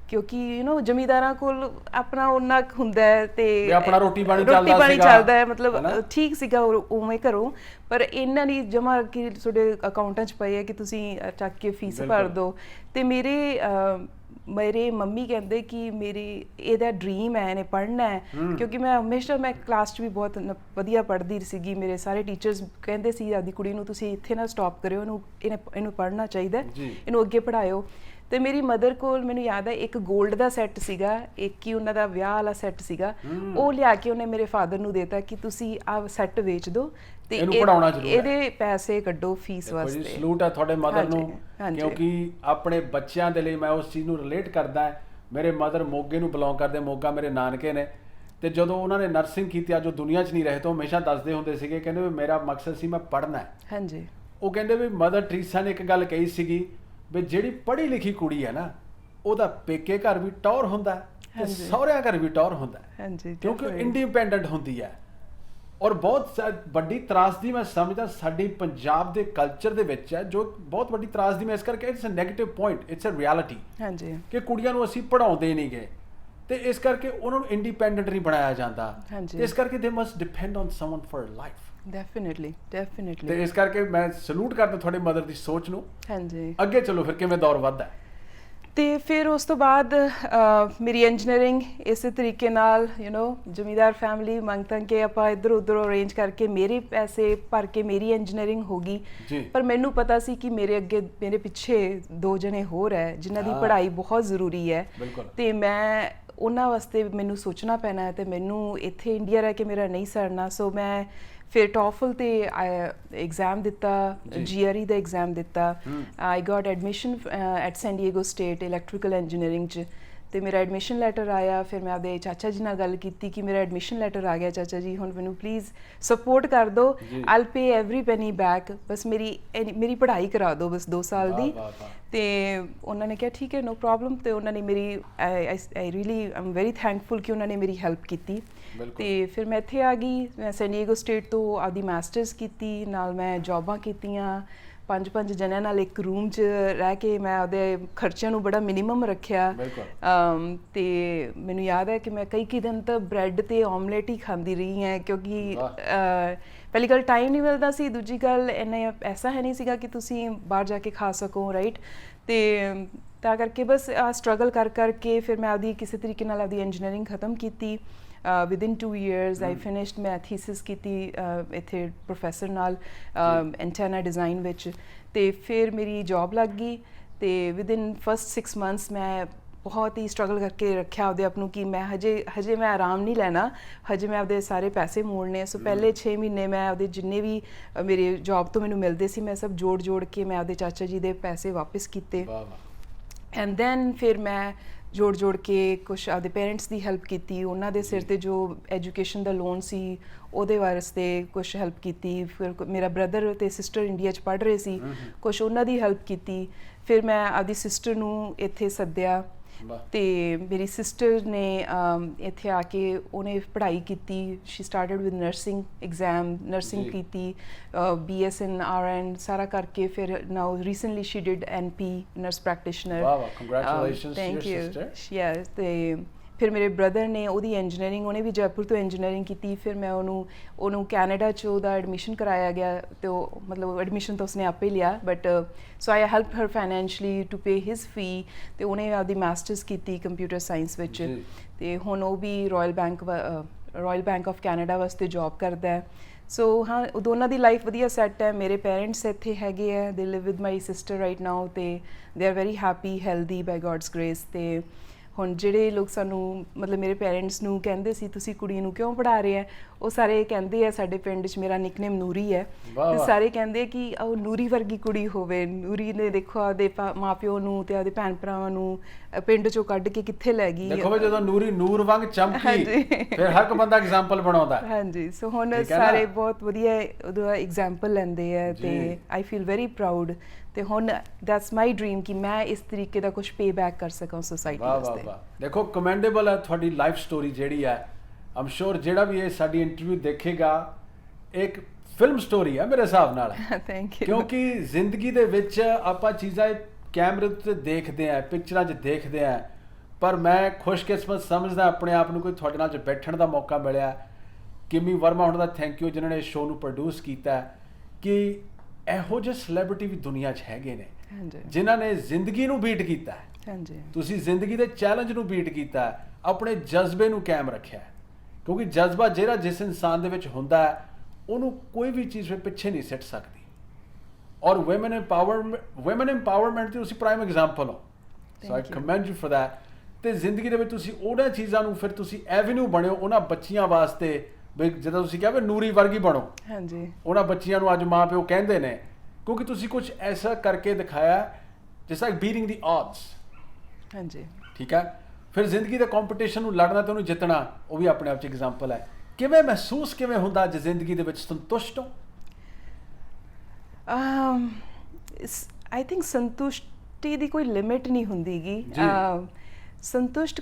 ਕਿਉਂਕਿ ਜ਼ਮੀਂਦਾਰਾਂ ਕੋਲ ਆਪਣਾ ਉਹਨਾਂ ਹੁੰਦਾ ਹੈ ਤੇ ਆਪਣਾ ਰੋਟੀ ਪਾਣੀ ਚੱਲਦਾ ਹੈ, ਮਤਲਬ ਠੀਕ ਸੀਗਾ ਉਵੇਂ ਘਰੋਂ। ਪਰ ਇਹਨਾਂ ਨੇ ਜਮ੍ਹਾਂ ਕਿ ਤੁਹਾਡੇ ਅਕਾਊਂਟਾਂ 'ਚ ਪਏ ਹੈ ਕਿ ਤੁਸੀਂ ਚੱਕ ਕੇ ਫੀਸ ਭਰ ਦਿਓ। ਤੇ ਮੇਰੇ ਮੰਮੀ ਕਹਿੰਦੇ ਕਿ ਇਹਦਾ ਡ੍ਰੀਮ ਹੈ, ਇਹਨੇ ਪੜ੍ਹਨਾ ਹੈ, ਕਿਉਂਕਿ ਮੈਂ ਕਲਾਸ 'ਚ ਵੀ ਬਹੁਤ ਵਧੀਆ ਪੜ੍ਹਦੀ ਸੀਗੀ। ਮੇਰੇ ਸਾਰੇ ਟੀਚਰਸ ਕਹਿੰਦੇ ਸੀ ਆਪਦੀ ਕੁੜੀ ਨੂੰ ਤੁਸੀਂ ਇੱਥੇ ਨਾ ਸਟਾਪ ਕਰਿਓ, ਇਹਨੂੰ ਪੜ੍ਹਨਾ ਚਾਹੀਦਾ, ਇਹਨੂੰ ਅੱਗੇ ਪੜ੍ਹਾਇਓ। ਤੇ ਮੇਰੀ ਮਦਰ ਕੋਲ ਮੈਨੂੰ ਯਾਦ ਹੈ ਇੱਕ 골ਡ ਦਾ ਸੈੱਟ ਸੀਗਾ, ਇੱਕ ਹੀ ਉਹਨਾਂ ਦਾ ਵਿਆਹ ਵਾਲਾ ਸੈੱਟ ਸੀਗਾ, ਉਹ ਲਿਆ ਕੇ ਉਹਨੇ ਮੇਰੇ ਫਾਦਰ ਨੂੰ ਦੇਤਾ ਕਿ ਤੁਸੀਂ ਆਹ ਸੈੱਟ ਵੇਚ ਦਿਓ ਤੇ ਇਹਦੇ ਪੈਸੇ ਕੱਢੋ ਫੀਸ ਵਾਸਤੇ। ਸਲੂਟ ਹੈ ਤੁਹਾਡੇ ਮਦਰ ਨੂੰ, ਕਿਉਂਕਿ ਆਪਣੇ ਬੱਚਿਆਂ ਦੇ ਲਈ ਮੈਂ ਉਸ ਚੀਜ਼ ਨੂੰ ਰਿਲੇਟ ਕਰਦਾ। ਮੇਰੇ ਮਦਰ ਮੋਗੇ ਨੂੰ ਬਿਲੋਂਗ ਕਰਦੇ, ਮੋਗਾ ਮੇਰੇ ਨਾਨਕੇ ਨੇ। ਤੇ ਜਦੋਂ ਉਹਨਾਂ ਨੇ ਨਰਸਿੰਗ ਕੀਤੀ, ਅੱਜ ਉਹ ਦੁਨੀਆ 'ਚ ਨਹੀਂ ਰਹੇ, ਤਾਂ ਹਮੇਸ਼ਾ ਦੱਸਦੇ ਹੁੰਦੇ ਸੀਗੇ, ਕਹਿੰਦੇ ਵੀ ਮੇਰਾ ਮਕਸਦ ਸੀ ਮੈਂ ਪੜ੍ਹਨਾ। ਹਾਂਜੀ, ਉਹ ਕਹਿੰਦੇ ਵੀ ਮਦਰ ਟਰੀਸਾ ਨੇ ਇੱਕ ਗੱਲ ਕਹੀ ਸੀਗੀ ਵੀ ਜਿਹੜੀ ਪੜ੍ਹੀ ਲਿਖੀ ਕੁੜੀ ਹੈ ਨਾ, ਉਹਦਾ ਪੇਕੇ ਘਰ ਵੀ ਟੌਰ ਹੁੰਦਾ ਤੇ ਸਹੁਰਿਆਂ ਘਰ ਵੀ ਟੌਰ ਹੁੰਦਾ, ਕਿਉਂਕਿ ਇੰਡੀਪੈਂਡੈਂਟ ਹੁੰਦੀ ਹੈ। ਔਰ ਬਹੁਤ ਵੱਡੀ ਤਰਾਸਦੀ ਮੈਂ ਸਮਝਦਾ ਸਾਡੀ ਪੰਜਾਬ ਦੇ ਕਲਚਰ ਦੇ ਵਿੱਚ ਹੈ, ਜੋ ਬਹੁਤ ਵੱਡੀ ਤਰਾਸਦੀ ਮੈਂ ਇਸ ਕਰਕੇ, it's a negative point, it's a reality, ਕਿ ਕੁੜੀਆਂ ਨੂੰ ਅਸੀਂ ਪੜ੍ਹਾਉਂਦੇ ਨਹੀਂ ਗਏ ਤੇ ਇਸ ਕਰਕੇ ਉਹਨਾਂ ਨੂੰ ਇੰਡੀਪੈਂਡੈਂਟ ਨਹੀਂ ਬਣਾਇਆ ਜਾਂਦਾ। ਇਸ ਕਰਕੇ ਦੇ must depend on someone for life. Definitely ਤੇ ਇਸ ਕਰਕੇ ਮੈਂ ਸਲੂਟ ਕਰਦਾ ਤੁਹਾਡੇ ਮਦਰ ਦੀ ਸੋਚ ਨੂੰ। ਹਾਂਜੀ, ਅੱਗੇ ਚਲੋ ਫਿਰ ਕਿਵੇਂ ਦੌਰ ਵੱਧਦਾ। ਤੇ ਫਿਰ ਉਸ ਤੋਂ ਬਾਅਦ ਮੇਰੀ ਇੰਜੀਨੀਅਰਿੰਗ ਇਸੇ ਤਰੀਕੇ ਨਾਲ ਜ਼ਮੀਂਦਾਰ ਫੈਮਿਲੀ ਮੰਗ ਤੰਗ ਕੇ ਆਪਾਂ ਇੱਧਰ ਉੱਧਰ ਅਰੇਂਜ ਕਰਕੇ ਮੇਰੇ ਪੈਸੇ ਭਰ ਕੇ ਮੇਰੀ ਇੰਜੀਨੀਅਰਿੰਗ ਹੋ ਗਈ। ਪਰ ਮੈਨੂੰ ਪਤਾ ਸੀ ਕਿ ਮੇਰੇ ਪਿੱਛੇ 2 ਜਣੇ ਹੋਰ ਹੈ ਜਿਨ੍ਹਾਂ ਦੀ ਪੜ੍ਹਾਈ ਬਹੁਤ ਜ਼ਰੂਰੀ ਹੈ, ਤੇ ਮੈਂ ਉਹਨਾਂ ਵਾਸਤੇ ਮੈਨੂੰ ਸੋਚਣਾ ਪੈਣਾ ਹੈ, ਤੇ ਮੈਨੂੰ ਇੱਥੇ ਇੰਡੀਆ ਰਹਿ ਕੇ ਮੇਰਾ ਨਹੀਂ ਸਰਨਾ। ਸੋ ਮੈਂ ਫਿਰ ਟੋਫਲ ਤੇ ਐਗਜ਼ਾਮ ਦਿੱਤਾ, GRE ਦਾ ਐਗਜ਼ਾਮ ਦਿੱਤਾ। I got admission at San Diego State electrical engineering 'ਚ, ਤੇ ਮੇਰਾ ਐਡਮਿਸ਼ਨ ਲੈਟਰ ਆਇਆ। ਫਿਰ ਮੈਂ ਆਪਦੇ ਚਾਚਾ ਜੀ ਨਾਲ ਗੱਲ ਕੀਤੀ ਕਿ ਮੇਰਾ ਐਡਮਿਸ਼ਨ ਲੈਟਰ ਆ ਗਿਆ ਚਾਚਾ ਜੀ, ਹੁਣ ਮੈਨੂੰ ਪਲੀਜ਼ ਸਪੋਰਟ ਕਰ ਦਿਓ, ਆਈਲ ਪੇ ਐਵਰੀ ਪੈਨੀ ਬੈਕ, ਬਸ ਮੇਰੀ ਪੜ੍ਹਾਈ ਕਰਾ ਦਿਓ ਬਸ 2 ਸਾਲ ਦੀ। ਤੇ ਉਹਨਾਂ ਨੇ ਕਿਹਾ ਠੀਕ ਹੈ, ਨੋ ਪ੍ਰੋਬਲਮ। ਤੇ ਉਹਨਾਂ ਨੇ ਮੇਰੀ ਆਮ ਵੈਰੀ ਥੈਂਕਫੁਲ ਕਿ ਉਹਨਾਂ ਨੇ ਮੇਰੀ ਹੈਲਪ ਕੀਤੀ। ਤੇ ਫਿਰ ਮੈਂ ਇੱਥੇ ਆ ਗਈ, ਮੈਂ ਸੈਨ ਡਿਏਗੋ ਸਟੇਟ ਤੋਂ ਆਪਦੀ ਮਾਸਟਰਸ ਕੀਤੀ, ਨਾਲ ਮੈਂ ਜੌਬਾਂ ਕੀਤੀਆਂ, 5 ਜਣਿਆਂ ਨਾਲ ਇੱਕ ਰੂਮ 'ਚ ਰਹਿ ਕੇ ਮੈਂ ਉਹਦੇ ਖਰਚਿਆਂ ਨੂੰ ਬੜਾ ਮਿਨੀਮਮ ਰੱਖਿਆ। ਤੇ ਮੈਨੂੰ ਯਾਦ ਹੈ ਕਿ ਮੈਂ ਕਈ ਦਿਨ ਤਾਂ ਬ੍ਰੈਡ ਤੇ ਆਮਲੇਟ ਹੀ ਖਾਂਦੀ ਰਹੀ ਹਾਂ, ਕਿਉਂਕਿ ਪਹਿਲੀ ਗੱਲ ਟਾਈਮ ਨਹੀਂ ਮਿਲਦਾ ਸੀ, ਦੂਜੀ ਗੱਲ ਇੰਨਾ ਐਸਾ ਹੈ ਨਹੀਂ ਸੀਗਾ ਕਿ ਤੁਸੀਂ ਬਾਹਰ ਜਾ ਕੇ ਖਾ ਸਕੋ, ਰਾਈਟ। ਤੇ ਤਾਂ ਕਰਕੇ ਬਸ ਸਟਰਗਲ ਕਰਕੇ ਫਿਰ ਮੈਂ ਆਪਦੀ ਕਿਸੇ ਤਰੀਕੇ ਨਾਲ ਆਪਦੀ ਇੰਜੀਨੀਅਰਿੰਗ ਖਤਮ ਕੀਤੀ। within 2 years I finished, ਮੈਂ ਥੀਸਿਸ ਕੀਤੀ ਇੱਥੇ ਪ੍ਰੋਫੈਸਰ ਨਾਲ ਐਂਟੈਨਾ ਡਿਜ਼ਾਈਨ ਵਿੱਚ, ਤੇ ਫਿਰ ਮੇਰੀ ਜੌਬ ਲੱਗ ਗਈ। ਤੇ within first 6 months ਮੈਂ ਬਹੁਤ ਹੀ ਸਟਰਗਲ ਕਰਕੇ ਰੱਖਿਆ ਆਪਦੇ ਆਪ ਨੂੰ ਕਿ ਮੈਂ ਹਜੇ ਮੈਂ ਆਰਾਮ ਨਹੀਂ ਲੈਣਾ, ਹਜੇ ਮੈਂ ਆਪਦੇ ਸਾਰੇ ਪੈਸੇ ਮੋੜਨੇ। ਸੋ ਪਹਿਲੇ 6 ਮਹੀਨੇ ਮੈਂ ਆਪਦੇ ਜਿੰਨੇ ਵੀ ਮੇਰੇ ਜੌਬ ਤੋਂ ਮੈਨੂੰ ਮਿਲਦੇ ਸੀ ਮੈਂ ਸਭ ਜੋੜ ਕੇ ਮੈਂ ਆਪਦੇ ਚਾਚਾ ਜੀ ਦੇ ਪੈਸੇ ਵਾਪਸ ਕੀਤੇ। ਐਂਡ ਦੈਨ ਫਿਰ ਮੈਂ ਜੋੜ ਕੇ ਕੁਛ ਆਪਦੇ ਪੇਰੈਂਟਸ ਦੀ ਹੈਲਪ ਕੀਤੀ, ਉਹਨਾਂ ਦੇ ਸਿਰ ਤੇ ਜੋ ਐਜੂਕੇਸ਼ਨ ਦਾ ਲੋਨ ਸੀ ਉਹਦੇ ਵਾਸਤੇ ਕੁਛ ਹੈਲਪ ਕੀਤੀ। ਫਿਰ ਮੇਰਾ ਬ੍ਰਦਰ ਤੇ ਸਿਸਟਰ ਇੰਡੀਆ 'ਚ ਪੜ੍ਹ ਰਹੇ ਸੀ, ਕੁਛ ਉਹਨਾਂ ਦੀ ਹੈਲਪ ਕੀਤੀ। ਫਿਰ ਮੈਂ ਆਪਦੀ ਸਿਸਟਰ ਨੂੰ ਇੱਥੇ ਸੱਦਿਆ ਤੇ ਮੇਰੀ ਸਿਸਟਰ ਨੇ ਇੱਥੇ ਆ ਕੇ ਉਹਨੇ ਪੜ੍ਹਾਈ ਕੀਤੀ। ਸ਼ੀ ਸਟਾਰਟਡ ਵਿਦ ਨਰਸਿੰਗ ਕੀਤੀ, BS in RN ਸਾਰਾ ਕਰਕੇ। ਫਿਰ now recently she did NP nurse practitioner. ਵਾਹ, congratulations thank to your you. Sister. Yes, ਤੇ ਫਿਰ ਮੇਰੇ ਬ੍ਰਦਰ ਨੇ ਉਹਦੀ ਇੰਜੀਨੀਅਰਿੰਗ, ਉਹਨੇ ਵੀ ਜੈਪੁਰ ਤੋਂ ਇੰਜੀਨੀਅਰਿੰਗ ਕੀਤੀ। ਫਿਰ ਮੈਂ ਉਹਨੂੰ ਕੈਨੇਡਾ 'ਚ ਉਹਦਾ ਐਡਮਿਸ਼ਨ ਕਰਾਇਆ ਗਿਆ ਤੇ ਉਹ ਮਤਲਬ ਐਡਮਿਸ਼ਨ ਤਾਂ ਉਸਨੇ ਆਪੇ ਲਿਆ, but so I help her financially to pay his fee. ਤੇ ਉਹਨੇ ਆਪਦੀ ਮਾਸਟਰਸ ਕੀਤੀ ਕੰਪਿਊਟਰ ਸਾਇੰਸ ਵਿੱਚ ਤੇ ਹੁਣ ਉਹ ਵੀ ਰਾਇਲ ਬੈਂਕ ਆਫ ਕੈਨੇਡਾ ਵਾਸਤੇ ਜੌਬ ਕਰਦਾ ਹੈ। ਸੋ ਹਾਂ, ਦੋਨਾਂ ਦੀ ਲਾਈਫ ਵਧੀਆ ਸੈੱਟ ਹੈ। ਮੇਰੇ ਪੇਰੈਂਟਸ ਇੱਥੇ ਹੈਗੇ ਹੈ, they live with my sister right now ਤੇ they are very happy, healthy by God's grace. ਤੇ ਹੁਣ ਜਿਹੜੇ ਲੋਕ ਸਾਨੂੰ ਮਤਲਬ ਮੇਰੇ ਪੇਰੈਂਟਸ ਨੂੰ ਕਹਿੰਦੇ ਸੀ ਤੁਸੀਂ ਕੁੜੀ ਨੂੰ ਕਿਉਂ ਪੜ੍ਹਾ ਰਹੇ ਹੈ, ਉਹ ਸਾਰੇ ਕਹਿੰਦੇ ਆ, ਸਾਡੇ ਪਿੰਡ 'ਚ ਮੇਰਾ ਨਿਕਨੇਮ ਨੂਰੀ ਹੈ ਤੇ ਸਾਰੇ ਕਹਿੰਦੇ ਕਿ ਉਹ ਨੂਰੀ ਵਰਗੀ ਕੁੜੀ ਹੋਵੇ। ਨੂਰੀ ਨੇ ਦੇਖੋ ਆਪਦੇ ਮਾਂ ਪਿਓ ਨੂੰ ਤੇ ਆਪਦੇ ਭੈਣ ਭਰਾਵਾਂ ਨੂੰ ਪਿੰਡ 'ਚੋਂ ਕੱਢ ਕੇ ਕਿੱਥੇ ਲੈ ਗਈ। ਦੇਖੋ ਜਦੋਂ ਨੂਰੀ ਨੂਰ ਵਾਂਗ ਚਮਕੀ ਫਿਰ ਹਰ ਇੱਕ ਬੰਦਾ ਐਗਜ਼ਾਮਪਲ ਬਣਾਉਂਦਾ। ਹਾਂਜੀ, ਸੋ ਹੁਣ ਸਾਰੇ ਬਹੁਤ ਵਧੀਆ ਉਹਦਾ ਐਗਜ਼ਾਮਪਲ ਲੈਂਦੇ ਆ ਤੇ ਆਈ ਫੀਲ ਵੈਰੀ ਪ੍ਰਾਊਡ। ਤੇ ਹੁਣ ਦੈਟਸ ਮਾਈ ਡ੍ਰੀਮ ਕਿ ਮੈਂ ਇਸ ਤਰੀਕੇ ਦਾ ਕੁਝ ਪੇ ਬੈਕ ਕਰ ਸਕਾਂ ਸੋਸਾਇਟੀ ਵਾਸਤੇ। ਦੇਖੋ ਕਮੈਂਡੇਬਲ ਹੈ ਤੁਹਾਡੀ ਲਾਈਫ ਸਟੋਰੀ ਜਿਹੜੀ ਹੈ। ਆਮ ਸ਼ੋਰ ਜਿਹੜਾ ਵੀ ਇਹ ਸਾਡੀ ਇੰਟਰਵਿਊ ਦੇਖੇਗਾ ਇੱਕ ਫਿਲਮ ਸਟੋਰੀ ਹੈ ਮੇਰੇ ਹਿਸਾਬ ਨਾਲ। Thank you. ਕਿਉਂਕਿ ਜ਼ਿੰਦਗੀ ਦੇ ਵਿੱਚ ਆਪਾਂ ਚੀਜ਼ਾਂ ਕੈਮਰੇ ਉੱਤੇ ਦੇਖਦੇ ਹਾਂ, ਪਿਕਚਰਾਂ 'ਚ ਦੇਖਦੇ ਹਾਂ, ਪਰ ਮੈਂ ਖੁਸ਼ਕਿਸਮਤ ਸਮਝਦਾ ਆਪਣੇ ਆਪ ਨੂੰ ਕੋਈ ਤੁਹਾਡੇ ਨਾਲ 'ਚ ਬੈਠਣ ਦਾ ਮੌਕਾ ਮਿਲਿਆ। ਕਿਮੀ ਵਰਮਾ ਹੁਣ ਦਾ ਥੈਂਕ ਯੂ ਜਿਨ੍ਹਾਂ ਨੇ ਇਸ ਸ਼ੋਅ ਨੂੰ ਪ੍ਰੋਡਿਊਸ ਕੀਤਾ ਕਿ ਇਹੋ ਜਿਹੇ ਸੈਲੀਬ੍ਰਿਟੀ ਵੀ ਦੁਨੀਆ 'ਚ ਹੈਗੇ ਨੇ ਜਿਨ੍ਹਾਂ ਨੇ ਜ਼ਿੰਦਗੀ ਨੂੰ ਬੀਟ ਕੀਤਾ। ਤੁਸੀਂ ਜ਼ਿੰਦਗੀ ਦੇ ਚੈਲੰਜ ਨੂੰ ਬੀਟ ਕੀਤਾ, ਆਪਣੇ ਜਜ਼ਬੇ ਨੂੰ ਕਾਇਮ ਰੱਖਿਆ, ਕਿਉਂਕਿ ਜਜ਼ਬਾ ਜਿਹੜਾ ਜਿਸ ਇਨਸਾਨ ਦੇ ਵਿੱਚ ਹੁੰਦਾ ਹੈ ਉਹਨੂੰ ਕੋਈ ਵੀ ਚੀਜ਼ ਫਿਰ ਪਿੱਛੇ ਨਹੀਂ ਸਿੱਟ ਸਕਦੀ। ਔਰ ਵੂਮਨ ਇੰਪਾਵਰਮੈਂਟ ਦੀ ਤੁਸੀਂ ਪ੍ਰਾਈਮ ਐਗਜ਼ਾਮਪਲ ਹੋ। ਸੋ ਆਈ ਕਮੈਂਡ ਯੂ ਫॉर दैट। ਤੇ ਜ਼ਿੰਦਗੀ ਦੇ ਵਿੱਚ ਤੁਸੀਂ ਉਹਨਾਂ ਚੀਜ਼ਾਂ ਨੂੰ ਫਿਰ ਤੁਸੀਂ ਐਵਨਿਊ ਬਣਿਓ ਉਹਨਾਂ ਬੱਚੀਆਂ ਵਾਸਤੇ ਵੀ ਜਦੋਂ ਤੁਸੀਂ ਕਿਹਾ ਵੀ ਨੂਰੀ ਵਰਗੀ ਬਣੋ। ਹਾਂਜੀ, ਉਹਨਾਂ ਬੱਚੀਆਂ ਨੂੰ ਅੱਜ ਮਾਂ ਪਿਓ ਕਹਿੰਦੇ ਨੇ ਕਿਉਂਕਿ ਤੁਸੀਂ ਕੁਝ ਐਸਾ ਕਰਕੇ ਦਿਖਾਇਆ ਜਿਸ ਲਾਈਕ ਬੀਟਿੰਗ ਦੀ ਆਡਸ। ਹਾਂਜੀ, ਠੀਕ ਹੈ। ਫਿਰ ਜ਼ਿੰਦਗੀ ਦੇ ਕੰਪੀਟੀਸ਼ਨ ਨੂੰ ਲੜਨਾ ਤੇ ਉਹਨੂੰ ਜਿੱਤਣਾ ਉਹ ਵੀ ਆਪਣੇ ਆਪ 'ਚ ਐਗਜ਼ਾਮਪਲ ਹੈ। ਕਿਵੇਂ ਮਹਿਸੂਸ ਕਿਵੇਂ ਹੁੰਦਾ ਅੱਜ ਜ਼ਿੰਦਗੀ ਦੇ ਵਿੱਚ ਸੰਤੁਸ਼ਟ ਹੋ? ਆਈ ਥਿੰਕ ਸੰਤੁਸ਼ਟੀ ਦੀ ਕੋਈ ਲਿਮਿਟ ਨਹੀਂ ਹੁੰਦੀਗੀ। ਸੰਤੁਸ਼ਟ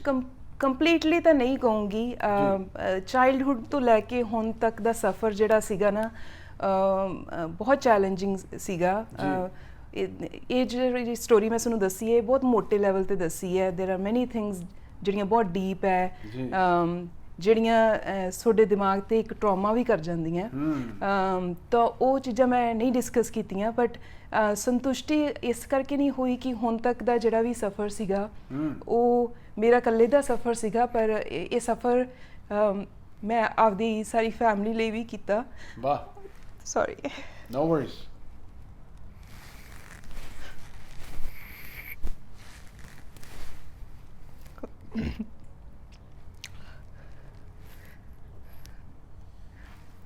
ਕੰਪਲੀਟਲੀ ਤਾਂ ਨਹੀਂ ਕਹੂੰਗੀ। ਚਾਈਲਡਹੁੱਡ ਤੋਂ ਲੈ ਕੇ ਹੁਣ ਤੱਕ ਦਾ ਸਫ਼ਰ ਜਿਹੜਾ ਸੀਗਾ ਨਾ ਬਹੁਤ ਚੈਲੰਜਿੰਗ ਸੀਗਾ। ਇਹ ਜਿਹੜੀ ਸਟੋਰੀ ਮੈਂ ਤੁਹਾਨੂੰ ਦੱਸੀ ਹੈ ਬਹੁਤ ਮੋਟੇ ਲੈਵਲ ਤੇ ਦੱਸੀ ਹੈ। ਦੇਰ ਆਰ ਮੈਨੀ ਥਿੰਗਸ ਜਿਹੜੀਆਂ ਬਹੁਤ ਡੀਪ ਹੈ, ਜਿਹੜੀਆਂ ਤੁਹਾਡੇ ਦਿਮਾਗ ਤੇ ਇੱਕ ਟਰਾਮਾ ਵੀ ਕਰ ਜਾਂਦੀਆਂ। ਤਾਂ ਉਹ ਚੀਜ਼ਾਂ ਮੈਂ ਨਹੀਂ ਡਿਸਕਸ ਕੀਤੀਆਂ, ਬਟ ਸੰਤੁਸ਼ਟੀ ਇਸ ਕਰਕੇ ਨਹੀਂ ਹੋਈ ਕਿ ਹੁਣ ਤੱਕ ਦਾ ਜਿਹੜਾ ਵੀ ਸਫ਼ਰ ਸੀਗਾ ਉਹ ਮੇਰਾ ਇਕੱਲੇ ਦਾ ਸਫ਼ਰ ਸੀਗਾ, ਪਰ ਇਹ ਸਫ਼ਰ ਮੈਂ ਆਪਦੀ ਸਾਰੀ ਫੈਮਿਲੀ ਲਈ ਵੀ ਕੀਤਾ। ਵਾਹ, ਸੌਰੀ, ਨੋ ਵਰੀਜ਼।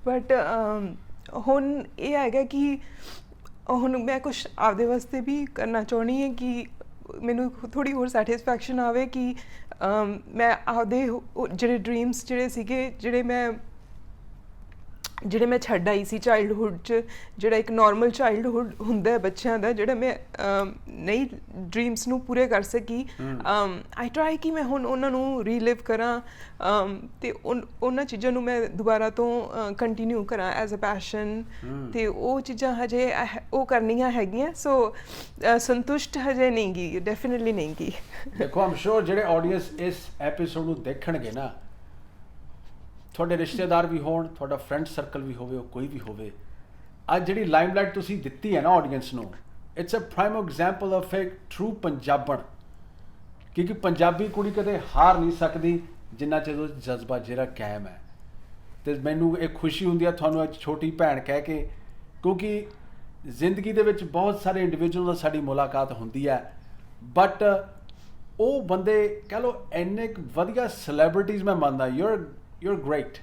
ਬਟ ਹੁਣ ਇਹ ਹੈਗਾ ਕਿ ਹੁਣ ਮੈਂ ਕੁਛ ਆਪਦੇ ਵਾਸਤੇ ਵੀ ਕਰਨਾ ਚਾਹੁੰਦੀ ਹਾਂ ਕਿ ਮੈਨੂੰ ਥੋੜ੍ਹੀ ਹੋਰ ਸੈਟਿਸਫੈਕਸ਼ਨ ਆਵੇ ਕਿ ਮੈਂ ਆਪਦੇ ਜਿਹੜੇ ਡਰੀਮਸ ਜਿਹੜੇ ਸੀਗੇ ਜਿਹੜੇ ਮੈਂ ਛੱਡ ਆਈ ਸੀ ਚਾਈਲਡਹੁੱਡ 'ਚ, ਜਿਹੜਾ ਇੱਕ ਨੋਰਮਲ ਚਾਈਲਡਹੁੱਡ ਹੁੰਦਾ ਬੱਚਿਆਂ ਦਾ, ਜਿਹੜਾ ਮੈਂ ਨਹੀਂ ਡਰੀਮਸ ਨੂੰ ਪੂਰੇ ਕਰ ਸਕੀ। ਆਈ ਟਰਾਈ ਕਿ ਮੈਂ ਹੁਣ ਉਹਨਾਂ ਨੂੰ ਰੀਲਿਵ ਕਰਾਂ ਅਤੇ ਉਹਨਾਂ ਚੀਜ਼ਾਂ ਨੂੰ ਮੈਂ ਦੁਬਾਰਾ ਤੋਂ ਕੰਟੀਨਿਊ ਕਰਾਂ ਐਜ਼ ਅ ਪੈਸ਼ਨ। ਅਤੇ ਉਹ ਚੀਜ਼ਾਂ ਹਜੇ ਉਹ ਕਰਨੀਆਂ ਹੈਗੀਆਂ। ਸੋ ਸੰਤੁਸ਼ਟ ਹਜੇ ਨਹੀਂ ਗੀ, ਡੈਫੀਨਿਟਲੀ ਨਹੀਂ ਗੀ। ਦੇਖੋ ਆਮ ਸ਼ੋਰ ਜਿਹੜੇ ਆਡੀਅנס ਇਸ ਐਪੀਸੋਡ ਨੂੰ ਦੇਖਣਗੇ ਨਾ, ਤੁਹਾਡੇ ਰਿਸ਼ਤੇਦਾਰ ਵੀ ਹੋਣ, ਤੁਹਾਡਾ ਫਰੈਂਡ ਸਰਕਲ ਵੀ ਹੋਵੇ, ਉਹ ਕੋਈ ਵੀ ਹੋਵੇ, ਅੱਜ ਜਿਹੜੀ ਲਾਈਮਲਾਈਟ ਤੁਸੀਂ ਦਿੱਤੀ ਹੈ ਨਾ ਆਡੀਅנס ਨੂੰ, it's a prime example of a true ਪੰਜਾਬਣ। ਕਿਉਂਕਿ ਪੰਜਾਬੀ ਕੁੜੀ ਕਦੇ ਹਾਰ ਨਹੀਂ ਸਕਦੀ ਜਿੰਨਾ ਚਿਰ ਉਹ ਜਜ਼ਬਾ ਜਿਹੜਾ ਕਾਇਮ ਹੈ। ਅਤੇ ਮੈਨੂੰ ਇਹ ਖੁਸ਼ੀ ਹੁੰਦੀ ਹੈ ਤੁਹਾਨੂੰ ਅੱਜ ਛੋਟੀ ਭੈਣ ਕਹਿ ਕੇ, ਕਿਉਂਕਿ ਜ਼ਿੰਦਗੀ ਦੇ ਵਿੱਚ ਬਹੁਤ ਸਾਰੇ ਇੰਡੀਵਿਜੂਅਲ ਨਾਲ ਸਾਡੀ ਮੁਲਾਕਾਤ ਹੁੰਦੀ ਹੈ, ਬਟ ਉਹ ਬੰਦੇ ਕਹਿ ਲਓ ਇੰਨੇ ਕੁ ਵਧੀਆ ਸੈਲੀਬ੍ਰਿਟੀਜ਼ ਮੈਂ ਮੰਨਦਾ ਯੂਰ ਗ੍ਰੇਟ,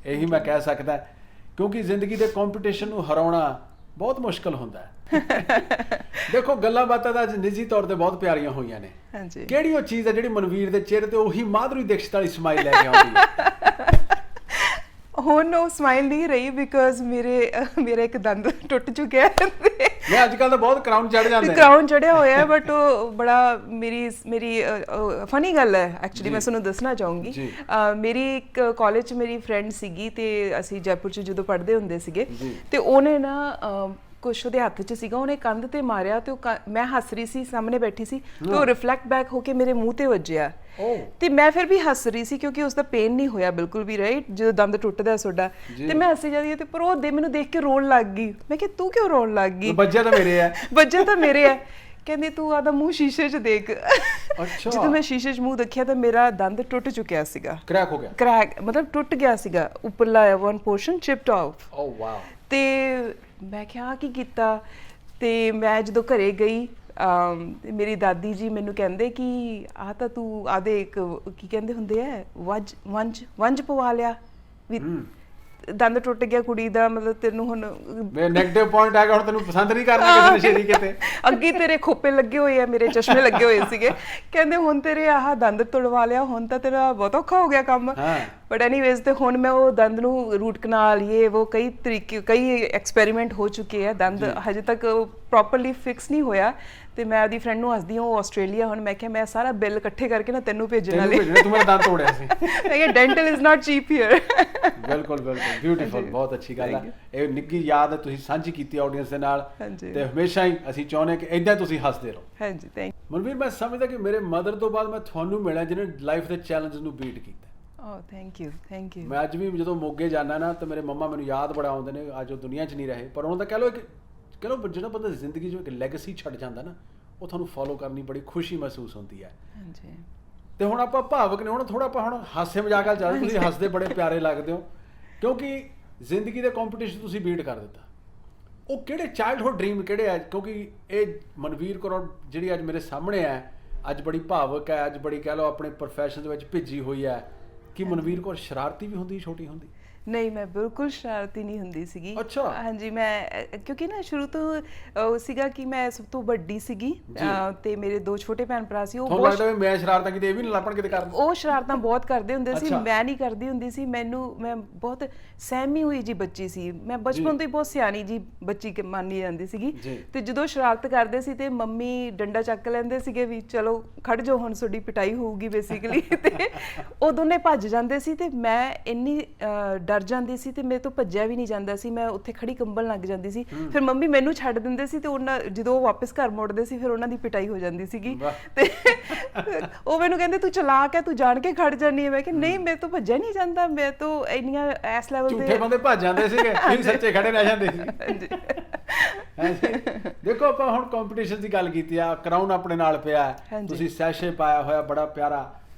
ਇਹੀ ਮੈਂ ਕਹਿ ਸਕਦਾ, ਕਿਉਂਕਿ ਜ਼ਿੰਦਗੀ ਦੇ ਕੰਪੀਟੀਸ਼ਨ ਨੂੰ ਹਰਾਉਣਾ ਬਹੁਤ ਮੁਸ਼ਕਲ ਹੁੰਦਾ ਹੈ। ਦੇਖੋ ਗੱਲਾਂ ਬਾਤਾਂ ਤਾਂ ਅੱਜ ਨਿੱਜੀ ਤੌਰ ਤੇ ਬਹੁਤ ਪਿਆਰੀਆਂ ਹੋਈਆਂ ਨੇ। ਹਾਂਜੀ, ਕਿਹੜੀ ਉਹ ਚੀਜ਼ ਹੈ ਜਿਹੜੀ ਮਨਵੀਰ ਦੇ ਚਿਹਰੇ ਤੇ ਉਹੀ ਮਾਧੁਰੀ ਦੀਕਸ਼ਿਤ ਵਾਲੀ ਸਮਾਈਲ ਲੈ ਕੇ ਆਉਂਦੀ ਹੈ? ਹੁਣ ਉਹ ਸਮਾਈਲ ਨਹੀਂ ਰਹੀ ਬਿਕਾਜ਼ ਮੇਰਾ ਇੱਕ ਦੰਦ ਟੁੱਟ ਚੁੱਕਿਆ ਹੈ। ਮੈਂ ਅੱਜ ਕੱਲ੍ਹ ਤਾਂ ਬਹੁਤ ਕਰਾਊਨ ਚੜ ਜਾਂਦੇ ਨੇ। ਕਰਾਊਨ ਚੜਿਆ ਹੋਇਆ ਹੈ, ਬਟ ਉਹ ਬੜਾ ਮੇਰੀ ਫਨੀ ਗੱਲ ਹੈ ਐਕਚੁਅਲੀ, ਮੈਂ ਤੁਹਾਨੂੰ ਦੱਸਣਾ ਚਾਹੂੰਗੀ। ਮੇਰੀ ਇੱਕ ਕਾਲਜ 'ਚ ਮੇਰੀ ਫਰੈਂਡ ਸੀਗੀ ਤੇ ਅਸੀਂ ਜੈਪੁਰ 'ਚ ਜਦੋਂ ਪੜ੍ਹਦੇ ਹੁੰਦੇ ਸੀਗੇ ਤੇ ਉਹਨੇ ਨਾ ਕੁਛ ਉਹਦੇ ਹੱਥ 'ਚ ਸੀਗਾ, ਉਹਨੇ ਕੰਧ ਤੇ ਮਾਰਿਆ ਤੇ ਮੈਂ ਹੱਸ ਰਹੀ ਸੀ, ਸਾਹਮਣੇ ਬੈਠੀ ਸੀ ਤੇ ਉਹ ਰਿਫਲੈਕਟ ਬੈਕ ਹੋ ਕੇ ਮੇਰੇ ਮੂੰਹ ਤੇ ਵੱਜਿਆ ਤੇ ਮੈਂ ਫਿਰ ਵੀ ਹੱਸ ਰਹੀ ਸੀ ਕਿਉਂਕਿ ਉਸਦਾ ਪੇਨ ਨਹੀਂ ਹੋਇਆ ਬਿਲਕੁਲ ਵੀ, ਰਾਈਟ, ਜਦੋਂ ਦੰਦ ਟੁੱਟਦਾ ਤੁਹਾਡਾ। ਤੇ ਮੈਂ ਹੱਸੀ ਜਾਂਦੀ ਤੇ ਪਰ ਉਹ ਮੈਨੂੰ ਦੇਖ ਕੇ ਰੋਣ ਲੱਗ ਗਈ। ਮੈਂ ਕਿਹਾ ਤੂੰ ਕਿਉਂ ਰੋਣ ਲੱਗ ਗਈ? ਵੱਜਿਆ ਤਾਂ ਮੇਰੇ ਹੈ। ਵੱਜਿਆ ਤਾਂ ਮੇਰੇ ਹੈ। ਕਹਿੰਦੀ ਤੂੰ ਆਦਾ ਮੂੰਹ ਸ਼ੀਸ਼ੇ 'ਚ ਦੇਖ। ਅੱਛਾ। ਜਦੋਂ ਮੈਂ ਸ਼ੀਸ਼ੇ 'ਚ ਮੂੰਹ ਦੇਖਿਆ ਤਾਂ ਮੇਰਾ ਦੰਦ ਟੁੱਟ ਚੁੱਕਿਆ ਸੀਗਾ, ਕ੍ਰੈਕ ਹੋ ਗਿਆ। ਕ੍ਰੈਕ ਮਤਲਬ ਟੁੱਟ ਗਿਆ ਸੀਗਾ, ਉੱਪਰਲਾ one portion chipped off. Oh wow. ਤੇ ਮੈਂ ਕਿਹਾ ਕੀ ਕੀਤਾ? ਤੇ ਮੈਂ ਜਦੋਂ ਘਰੇ ਗਈ ਮੇਰੀ ਦਾਦੀ ਜੀ ਮੈਨੂੰ ਕਹਿੰਦੇ ਕਿ ਆਹ ਤਾਂ ਤੂੰ ਆਦੇ ਇੱਕ ਕੀ ਕਹਿੰਦੇ ਹੁੰਦੇ ਆ ਵੰਜ ਪਵਾ ਲਿਆ ਵੀ ਦੰਦ ਟੁੱਟ ਗਿਆ ਕੁੜੀ ਦਾ, ਮਤਲਬ ਤੈਨੂੰ ਹੁਣ ਨੈਗੇਟਿਵ ਪੁਆਇੰਟ ਆ ਗਿਆ, ਹੁਣ ਤੈਨੂੰ ਪਸੰਦ ਨਹੀਂ ਕਰਨਾ ਕਿਸੇ ਨਸ਼ੇੜੀ ਕਿਤੇ। ਅੱਗੇ ਤੇਰੇ ਖੋਪੇ ਲੱਗੇ ਹੋਏ ਆ, ਮੇਰੇ ਚਸ਼ਮੇ ਲੱਗੇ ਹੋਏ ਸੀਗੇ, ਕਹਿੰਦੇ ਹੁਣ ਤੇਰੇ ਆਹ ਦੰਦ ਤੁੜਵਾ ਲਿਆ, ਹੁਣ ਤਾਂ ਤੇਰਾ ਬਹੁਤ ਔਖਾ ਹੋ ਗਿਆ ਕੰਮ। ਬਟ ਐਨੀਵੇਜ਼ ਤੇ ਹੁਣ ਮੈਂ ਉਹ ਦੰਦ ਨੂੰ ਰੂਟ ਕਨਾਲ ਉਹ ਕਈ ਤਰੀਕੇ ਕਈ ਐਕਸਪੈਰੀਮੈਂਟ ਹੋ ਚੁੱਕੇ ਆ, ਦੰਦ ਹਜੇ ਤੱਕ ਪ੍ਰੋਪਰਲੀ ਫਿਕਸ ਨਹੀਂ ਹੋਇਆ। ਤੇ ਮੈਂ ਉਹਦੀ ਫਰੈਂਡ ਨੂੰ ਹੱਸਦੀ ਹਾਂ, ਉਹ ਆਸਟ੍ਰੇਲੀਆ, ਹੁਣ ਮੈਂ ਕਿਹਾ ਮੈਂ ਸਾਰਾ ਬਿੱਲ ਇਕੱਠੇ ਕਰਕੇ ਨਾ ਤੈਨੂੰ ਭੇਜਣ ਵਾਲੀ। ਤੂੰ ਮੇਰਾ ਦੰਦ ਤੋੜਿਆ ਸੀ। ਮੈਂ ਕਿਹਾ dental is not cheap here. ਬਿਲਕੁਲ ਬਿਲਕੁਲ, ਬਿਊਟੀਫੁਲ, ਬਹੁਤ ਅੱਛੀ ਗੱਲ ਹੈ। ਇਹ ਨਿੱਘੀ ਯਾਦ ਤੁਸੀਂ ਸਾਂਝੀ ਕੀਤੀ ਆਡੀਅנס ਦੇ ਨਾਲ ਤੇ ਹਮੇਸ਼ਾ ਹੀ ਅਸੀਂ ਚਾਹੁੰਦੇ ਕਿ ਇਦਾਂ ਤੁਸੀਂ ਹੱਸਦੇ ਰਹੋ। ਹਾਂਜੀ, ਥੈਂਕ ਯੂ। ਮਨਵੀਰ, ਮੈਂ ਸਮਝਦਾ ਕਿ ਮੇਰੇ ਮਦਰ ਤੋਂ ਬਾਅਦ ਮੈਂ ਤੁਹਾਨੂੰ ਮਿਲਿਆ ਜਿਹਨੇ ਲਾਈਫ ਦੇ ਚੈਲੰਜ ਨੂੰ ਬੀਟ ਕੀਤਾ। Thank you, thank you. ਮੈਂ ਅੱਜ ਵੀ ਜਦੋਂ ਮੋਗੇ ਜਾਂਦਾ ਨਾ ਤਾਂ ਮੇਰੇ ਮੰਮਾ ਮੈਨੂੰ ਯਾਦ ਬੜਾ ਆਉਂਦੇ ਨੇ। ਅੱਜ ਉਹ ਦੁਨੀਆ 'ਚ ਨਹੀਂ ਰਹੇ, ਪਰ ਉਹਨਾਂ ਦਾ ਕਹਿ ਲਓ ਜਿਹੜਾ ਬੰਦਾ ਜ਼ਿੰਦਗੀ 'ਚ ਇੱਕ ਲੈਗੇਸੀ ਛੱਡ ਜਾਂਦਾ ਨਾ, ਉਹ ਤੁਹਾਨੂੰ ਫੋਲੋ ਕਰਨੀ ਬੜੀ ਖੁਸ਼ੀ ਮਹਿਸੂਸ ਹੁੰਦੀ ਹੈ। ਹਾਂਜੀ। ਤੇ ਹੁਣ ਆਪਾਂ ਭਾਵਕ ਨੇ, ਹੁਣ ਥੋੜਾ ਆਪਾਂ ਹੁਣ ਹਾਸੇ ਮਜ਼ਾਕ ਨਾਲ ਚੱਲਦੇ। ਤੁਸੀਂ ਹੱਸਦੇ ਬੜੇ ਪਿਆਰੇ ਲੱਗਦੇ ਹੋ ਕਿਉਂਕਿ ਜ਼ਿੰਦਗੀ ਦੇ ਕੰਪੀਟੀਸ਼ਨ ਤੁਸੀਂ ਬੀਟ ਕਰ ਦਿੱਤਾ। ਉਹ ਕਿਹੜੇ ਚਾਈਲਡਹੁੱਡ ਡ੍ਰੀਮ ਕਿਹੜੇ ਆ? ਕਿਉਂਕਿ ਇਹ ਮਨਵੀਰ ਕੌਰ ਜਿਹੜੀ ਅੱਜ ਮੇਰੇ ਸਾਹਮਣੇ ਹੈ, ਅੱਜ ਬੜੀ ਭਾਵਕ ਹੈ, ਅੱਜ ਬੜੀ ਕਹਿ ਲਓ ਆਪਣੇ ਪ੍ਰੋਫੈਸ਼ਨ ਦੇ ਵਿੱਚ ਭਿੱਜੀ ਹੋਈ ਹੈ। ਕੀ ਮਨਵੀਰ ਕੌਰ ਸ਼ਰਾਰਤੀ ਵੀ ਹੁੰਦੀ ਛੋਟੀ ਹੁੰਦੀ? ਨਹੀਂ, ਮੈਂ ਬਿਲਕੁਲ ਸ਼ਰਾਰਤੀ ਨਹੀਂ ਹੁੰਦੀ ਸੀਗੀ। ਅੱਛਾ। ਹਾਂਜੀ, ਮੈਂ ਕਿਉਂਕਿ ਨਾ ਸ਼ੁਰੂ ਤੋਂ ਸੀਗਾ ਕਿ ਮੈਂ ਸਭ ਤੋਂ ਵੱਡੀ ਸੀਗੀ ਤੇ ਮੇਰੇ ਦੋ ਛੋਟੇ ਭੈਣ ਭਰਾ ਸੀ। ਉਹ ਬਹੁਤ ਮੈਂ ਸ਼ਰਾਰਤਾਂ ਕਿਤੇ ਇਹ ਵੀ ਨਹੀਂ ਲੱਪਣ ਕਿਤੇ ਕਰਨ। ਉਹ ਸ਼ਰਾਰਤਾਂ ਬਹੁਤ ਕਰਦੇ ਹੁੰਦੇ ਸੀ, ਮੈਂ ਨਹੀਂ ਕਰਦੀ ਹੁੰਦੀ ਸੀ। ਮੈਂ ਬਹੁਤ ਸਹਿਮੀ ਹੋਈ ਜੀ ਬੱਚੀ ਸੀ। ਮੈਂ ਬਚਪਨ ਤੋਂ ਹੀ ਬਹੁਤ ਸਿਆਣੀ ਜੀ ਬੱਚੀ ਮੰਨੀ ਜਾਂਦੀ ਸੀਗੀ। ਤੇ ਜਦੋਂ ਸ਼ਰਾਰਤ ਕਰਦੇ ਸੀ ਤੇ ਮੰਮੀ ਡੰਡਾ ਚੱਕ ਲੈਂਦੇ ਸੀਗੇ ਵੀ ਚਲੋ ਖੜ ਜਾਓ, ਹੁਣ ਤੁਹਾਡੀ ਪਿਟਾਈ ਹੋਊਗੀ ਬੇਸਿਕਲੀ। ਤੇ ਉਹ ਦੋਨੇ ਭੱਜ ਜਾਂਦੇ ਸੀ ਤੇ ਮੈਂ ਇੰਨੀ ਡਰ ਜਾਂਦੀ ਸੀ ਤੇ ਮੇਰੇ ਤੋਂ ਭੱਜਿਆ ਵੀ ਨਹੀਂ ਜਾਂਦਾ ਸੀ। ਮੈਂ ਉੱਥੇ ਖੜੀ ਕੰਬਣ ਲੱਗ ਜਾਂਦੀ ਸੀ। ਫਿਰ ਮੰਮੀ ਮੈਨੂੰ ਛੱਡ ਦਿੰਦੇ ਸੀ ਤੇ ਜਦੋਂ ਉਹ ਵਾਪਸ ਘਰ ਮੁੜਦੇ ਸੀ ਫਿਰ ਉਹਨਾਂ ਦੀ ਪਿਟਾਈ ਹੋ ਜਾਂਦੀ ਸੀਗੀ। ਤੇ ਉਹ ਮੈਨੂੰ ਕਹਿੰਦੇ ਤੂੰ ਚਲਾਕ ਹੈ, ਤੂੰ ਜਾਣ ਕੇ ਖੜ ਜਾਂਦੀ ਹੈ। ਮੈਂ ਕਿ ਨਹੀਂ, ਮੇਰੇ ਤੋਂ ਭੱਜਿਆ ਨਹੀਂ ਜਾਂਦਾ। ਮੈਂ ਤਾਂ ਇੰਨੀਆਂ ਇਸ ਲੈਵਲ ਤੇ ਝੂਠੇ ਬੰਦੇ ਭੱਜ ਜਾਂਦੇ ਸੀਗੇ, ਤੁਸੀਂ ਸੱਚੇ ਖੜੇ ਰਹਿ ਜਾਂਦੇ ਸੀ। ਦੇਖੋ, ਆਪਾਂ ਹੁਣ ਕੰਪੀਟੀਸ਼ਨ ਦੀ ਗੱਲ ਕੀਤੀ ਆ, ਕਰਾਊਨ ਆਪਣੇ ਨਾਲ ਪਿਆ, ਤੁਸੀਂ ਸੈਸ਼ੇ ਪਾਇਆ ਹੋਇਆ ਬੜਾ ਪਿਆਰਾ।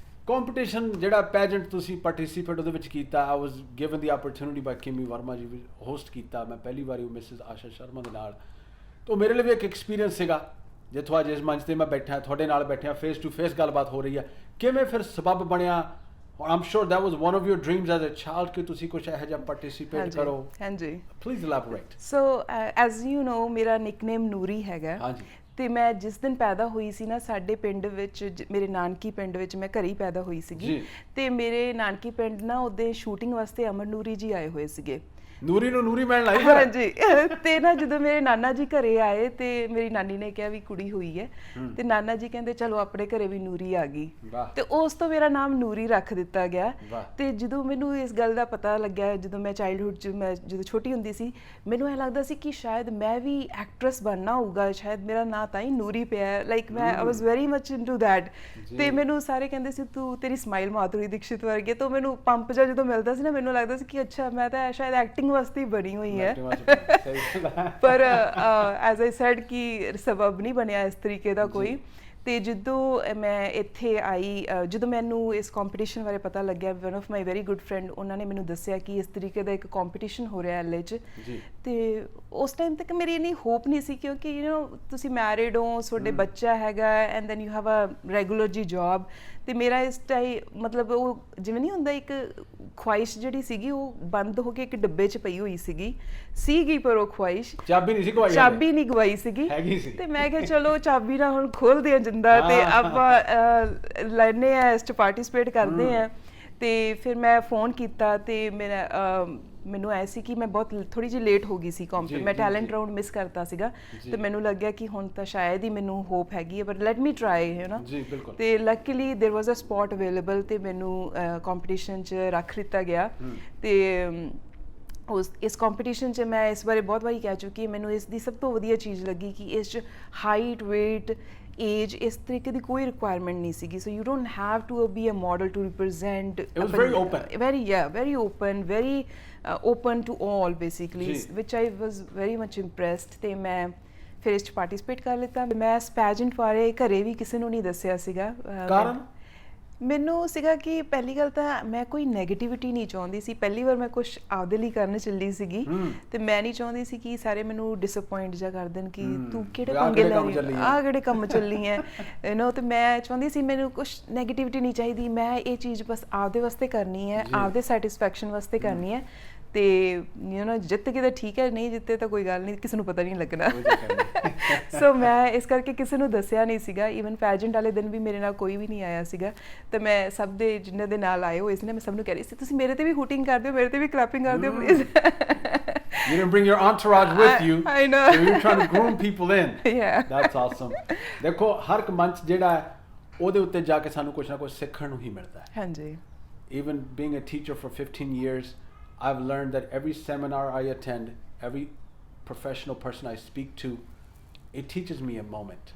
ਕੰਪੀਟੀਸ਼ਨ ਜਿਹੜਾ ਪੈਜੈਂਟ ਤੁਸੀਂ ਪਾਰਟਿਸਿਪੇਟ ਉਹਦੇ ਵਿੱਚ ਕੀਤਾ, ਆਈ ਵਾਸ ਗਿਵਨ ਦੀ ਆਪਰਚੁਨਿਟੀ ਬਾਈ ਕਿਮੀ ਵਰਮਾ ਜੀ, ਹੋਸਟ ਕੀਤਾ ਮੈਂ ਪਹਿਲੀ ਵਾਰੀ ਮਿਸਿਸ ਆਸ਼ਾ ਸ਼ਰਮਾ ਦੇ ਨਾਲ। ਤਾਂ ਮੇਰੇ ਲਈ ਵੀ ਇੱਕ ਐਕਸਪੀਰੀਅੰਸ ਸੀਗਾ। ਜਿੱਥੋਂ ਅੱਜ ਇਸ ਮੰਚ ਤੇ ਮੈਂ ਬੈਠਾ, ਤੁਹਾਡੇ ਨਾਲ ਬੈਠਿਆ, ਫੇਸ ਟੂ ਫੇਸ ਗੱਲਬਾਤ ਹੋ ਰਹੀ ਹੈ। ਕਿਵੇਂ ਫਿਰ ਸਬੱਬ ਬਣਿਆ? I'm sure that was one of your dreams as a child ਕਿ ਤੁਸੀਂ ਕੁਝ ਇਹੋ ਜਿਹਾ ਪਾਰਟਿਸਿਪੇਟ ਕਰੋ। ਹਾਂਜੀ, please elaborate. So as you know, ਮੇਰਾ ਨਿਕਨੇਮ ਨੂਰੀ ਹੈਗਾ। ਹਾਂਜੀ। ਤੇ ਮੈਂ ਜਿਸ ਦਿਨ ਪੈਦਾ ਹੋਈ ਸੀ ਨਾ, ਸਾਡੇ ਪਿੰਡ ਵਿੱਚ, ਮੇਰੇ ਨਾਨਕੀ ਪਿੰਡ ਵਿੱਚ, ਮੈਂ ਘਰੇ ਹੀ ਪੈਦਾ ਹੋਈ ਸੀਗੀ। ਤੇ ਮੇਰੇ ਨਾਨਕੀ ਪਿੰਡ ਨਾ ਉਹਦੇ ਸ਼ੂਟਿੰਗ ਵਾਸਤੇ ਅਮਰ ਨੂਰੀ ਜੀ ਆਏ ਹੋਏ ਸੀਗੇ। ਨੂਰੀ ਨੂੰ ਨੂਰੀ ਮਿਲਣ ਆਈ। ਹਾਂਜੀ। ਤੇ ਨਾ ਜਦੋਂ ਮੇਰੇ ਨਾਨਾ ਜੀ ਘਰੇ ਆਏ ਤੇ ਮੇਰੀ ਨਾਨੀ ਨੇ ਕਿਹਾ ਵੀ ਕੁੜੀ ਹੋਈ ਹੈ ਤੇ ਨਾਨਾ ਜੀ ਕਹਿੰਦੇ ਚਲੋ ਆਪਣੇ ਘਰੇ ਵੀ ਨੂਰੀ ਆ ਗਈ। ਤੇ ਉਸ ਤੋਂ ਮੇਰਾ ਨਾਮ ਨੂਰੀ ਰੱਖ ਦਿੱਤਾ ਗਿਆ। ਤੇ ਜਦੋਂ ਮੈਨੂੰ ਇਸ ਗੱਲ ਦਾ ਪਤਾ ਲੱਗਿਆ, ਜਦੋਂ ਮੈਂ ਚਾਈਲਡਹੁੱਡ 'ਚ, ਮੈਂ ਜਦੋਂ ਛੋਟੀ ਹੁੰਦੀ ਸੀ, ਮੈਨੂੰ ਇਹ ਲੱਗਦਾ ਸੀ ਕਿ ਸ਼ਾਇਦ ਮੈਂ ਵੀ ਐਕਟਰੈਸ ਬਣਨਾ ਹੋਊਗਾ, ਸ਼ਾਇਦ ਮੇਰਾ ਨਾਂ ਤਾਂ ਹੀ ਨੂਰੀ ਪਿਆ। ਲਾਈਕ ਮੈਂ I was very much into that. ਤੇ ਮੈਨੂੰ ਸਾਰੇ ਕਹਿੰਦੇ ਸੀ ਤੂੰ, ਤੇਰੀ ਸਮਾਈਲ ਮਾਧੁਰੀ ਦੀਕਸ਼ਿਤ ਵਰਗੀ। ਤਾਂ ਮੈਨੂੰ ਪੰਪ ਜਿਹਾ ਜਦੋਂ ਮਿਲਦਾ ਸੀ ਨਾ, ਮੈਨੂੰ ਲੱਗਦਾ ਸੀ ਕਿ ਅੱਛਾ ਮੈਂ ਤਾਂ ਸ਼ਾਇਦ ਐਕਟਿੰਗ ਵਾਸਤੇ ਬਣੀ ਹੋਈ ਹੈ। ਪਰ ਐਜ਼ ਆਈ ਸੈਡ ਕਿ ਸਬਬ ਨਹੀਂ ਬਣਿਆ ਇਸ ਤਰੀਕੇ ਦਾ ਕੋਈ। ਤੇ ਜਦੋਂ ਮੈਂ ਇੱਥੇ ਆਈ, ਜਦੋਂ ਮੈਨੂੰ ਇਸ ਕੰਪੀਟੀਸ਼ਨ ਬਾਰੇ ਪਤਾ ਲੱਗਿਆ, one of my very good friend ਉਹਨਾਂ ਨੇ ਮੈਨੂੰ ਦੱਸਿਆ ਕਿ ਇਸ ਤਰੀਕੇ ਦਾ ਇੱਕ ਕੰਪੀਟੀਸ਼ਨ ਹੋ ਰਿਹਾ LA 'ਚ। ਤੇ ਉਸ ਟਾਈਮ ਤੱਕ ਮੇਰੀ ਇੰਨੀ ਹੋਪ ਨਹੀਂ ਸੀ, ਕਿਉਂਕਿ ਤੁਸੀਂ ਮੈਰਿਡ ਹੋ, ਤੁਹਾਡੇ ਬੱਚਾ ਹੈਗਾ, and then you have a regular ਜੀ ਜੌਬ। ਤੇ ਮੇਰਾ ਇਸ ਟਾਈਮ ਮਤਲਬ ਉਹ ਜਿਵੇਂ ਨਹੀਂ ਹੁੰਦਾ, ਇੱਕ ਖੁਆਇਸ਼ ਜਿਹੜੀ ਸੀਗੀ ਉਹ ਬੰਦ ਹੋ ਕੇ ਇੱਕ ਡੱਬੇ 'ਚ ਪਈ ਹੋਈ ਸੀਗੀ, ਪਰ ਉਹ ਖੁਆਇਸ਼ ਚਾਬੀ ਨਹੀਂ ਗਵਾਈ ਸੀਗੀ। ਤੇ ਮੈਂ ਕਿਹਾ ਚਲੋ ਚਾਬੀ ਨਾਲ ਹੁਣ ਖੋਲਦੇ ਆ ਜਿੰਦਾ ਤੇ ਆਪਾਂ ਲੈਨੇ ਆ ਇਸ 'ਚ ਪਾਰਟੀਸਪੇਟ ਕਰਦੇ ਆ। ਤੇ ਫਿਰ ਮੈਂ ਫੋਨ ਕੀਤਾ ਤੇ ਮੈਨੂੰ ਐ ਸੀ ਕਿ ਮੈਂ ਬਹੁਤ ਥੋੜੀ ਜਿਹੀ ਲੇਟ ਹੋ ਗਈ ਸੀ, ਮੈਂ ਟੈਲੈਂਟ ਰਾਊਂਡ ਮਿਸ ਕਰਤਾ ਸੀਗਾ। ਤੇ ਮੈਨੂੰ ਲੱਗਿਆ ਕਿ ਹੁਣ ਤਾਂ ਸ਼ਾਇਦ ਹੀ ਮੈਨੂੰ ਹੋਪ ਹੈਗੀ ਹੈ, ਬਟ ਲੈਟ ਮੀ ਟਰਾਈ, ਹੈ ਨਾ। ਤੇ luckily there was a spot available ਤੇ ਮੈਨੂੰ ਕੰਪੀਟੀਸ਼ਨ 'ਚ ਰੱਖ ਲਿੱਤਾ ਗਿਆ। ਤੇ ਇਸ ਕੰਪੀਟੀਸ਼ਨ 'ਚ ਮੈਂ ਇਸ ਬਾਰੇ ਬਹੁਤ ਵਾਰੀ ਕਹਿ ਚੁੱਕੀ, ਮੈਨੂੰ ਇਸ ਦੀ ਸਭ ਤੋਂ ਵਧੀਆ ਚੀਜ਼ ਲੱਗੀ ਕਿ ਇਸ 'ਚ ਹਾਈਟ, weight, age ਇਸ ਤਰੀਕੇ ਦੀ ਕੋਈ ਰਿਕੁਆਇਰਮੈਂਟ ਨਹੀਂ ਸੀਗੀ। So you don't have to be a model to represent. It was very open, very open, very open to all basically, which I was very much impressed। ਤੇ ਮੈਂ ਫਿਰ ਇਸ 'ਚ ਪਾਰਟੀਸਪੇਟ ਕਰ ਲਿੱਤਾ। ਮੈਂ ਇਸ ਪੈਜੈਂਟ ਬਾਰੇ ਘਰੇ ਵੀ ਕਿਸੇ ਨੂੰ ਨਹੀਂ ਦੱਸਿਆ ਸੀਗਾ। ਕਾਰਨ ਮੈਨੂੰ ਸੀਗਾ ਕਿ ਪਹਿਲੀ ਗੱਲ ਤਾਂ ਮੈਂ ਕੋਈ ਨੈਗੇਟਿਵਿਟੀ ਨਹੀਂ ਚਾਹੁੰਦੀ ਸੀ। ਪਹਿਲੀ ਵਾਰ ਮੈਂ ਕੁਝ ਆਪਦੇ ਲਈ ਕਰਨ ਚੱਲੀ ਸੀਗੀ ਤੇ ਮੈਂ ਨਹੀਂ ਚਾਹੁੰਦੀ ਸੀ ਕਿ ਸਾਰੇ ਮੈਨੂੰ ਡਿਸਅਪੁਆਇੰਟ ਜਾ ਕਰ ਦੇਣ ਕਿ ਤੂੰ ਕਿਹੜੇ ਪੰਗੇ ਲੈ ਰਹੀ ਆ, ਕਿਹੜੇ ਕੰਮ ਚੱਲੀ ਹੈ, ਤੇ ਮੈਂ ਚਾਹੁੰਦੀ ਸੀ ਮੈਨੂੰ ਕੁਝ ਨੈਗੇਟਿਵਿਟੀ ਨਹੀਂ ਚਾਹੀਦੀ। ਮੈਂ ਇਹ ਚੀਜ਼ ਬਸ ਆਪਦੇ ਵਾਸਤੇ ਕਰਨੀ ਹੈ, ਆਪਦੇ ਸੈਟੀਸਫੈਕਸ਼ਨ ਵਾਸਤੇ ਕਰਨੀ ਹੈ। ਤੇ ਜਿੱਤ ਕੇ ਤਾਂ ਠੀਕ ਹੈ, ਨਹੀਂ ਜਿੱਤੇ ਤਾਂ ਕੋਈ ਗੱਲ ਨਹੀਂ, ਕਿਸੇ ਨੂੰ ਪਤਾ ਨਹੀਂ ਲੱਗਣਾ। ਸੋ ਮੈਂ ਇਸ ਕਰਕੇ ਕਿਸੇ ਨੂੰ ਦੱਸਿਆ ਨਹੀਂ ਸੀਗਾ। ਈਵਨ ਪੈਜੈਂਟ ਵਾਲੇ ਦਿਨ ਵੀ ਮੇਰੇ ਨਾਲ ਕੋਈ ਵੀ ਨਹੀਂ ਆਇਆ ਸੀਗਾ। ਤੇ ਮੈਂ ਸਭ ਦੇ ਜਿਨ੍ਹਾਂ ਦੇ ਨਾਲ ਆਏ ਹੋਏ ਸੀ ਨਾ, ਮੈਂ ਸਭ ਨੂੰ ਕਹਿ ਰਹੀ ਸੀ ਤੁਸੀਂ ਮੇਰੇ ਤੇ ਵੀ ਹੂਟਿੰਗ ਕਰ ਦਿਓ, ਮੇਰੇ ਤੇ ਵੀ ਕਲੈਪਿੰਗ ਕਰ ਦਿਓ please. You didn't bring your entourage with you. I know. So you're trying to groom people in. Yeah. That's awesome. ਦੇਖੋ ਹਰ ਇੱਕ ਮੰਚ ਜਿਹੜਾ ਹੈ ਉਹਦੇ ਉੱਤੇ ਜਾ ਕੇ ਸਾਨੂੰ ਕੁਝ ਨਾ ਕੁਝ ਸਿੱਖਣ ਨੂੰ ਹੀ ਮਿਲਦਾ ਹੈ। ਹਾਂਜੀ। Even being a teacher for 15 years, I've learned that every seminar I attend, every professional person I speak to, it teaches me a moment.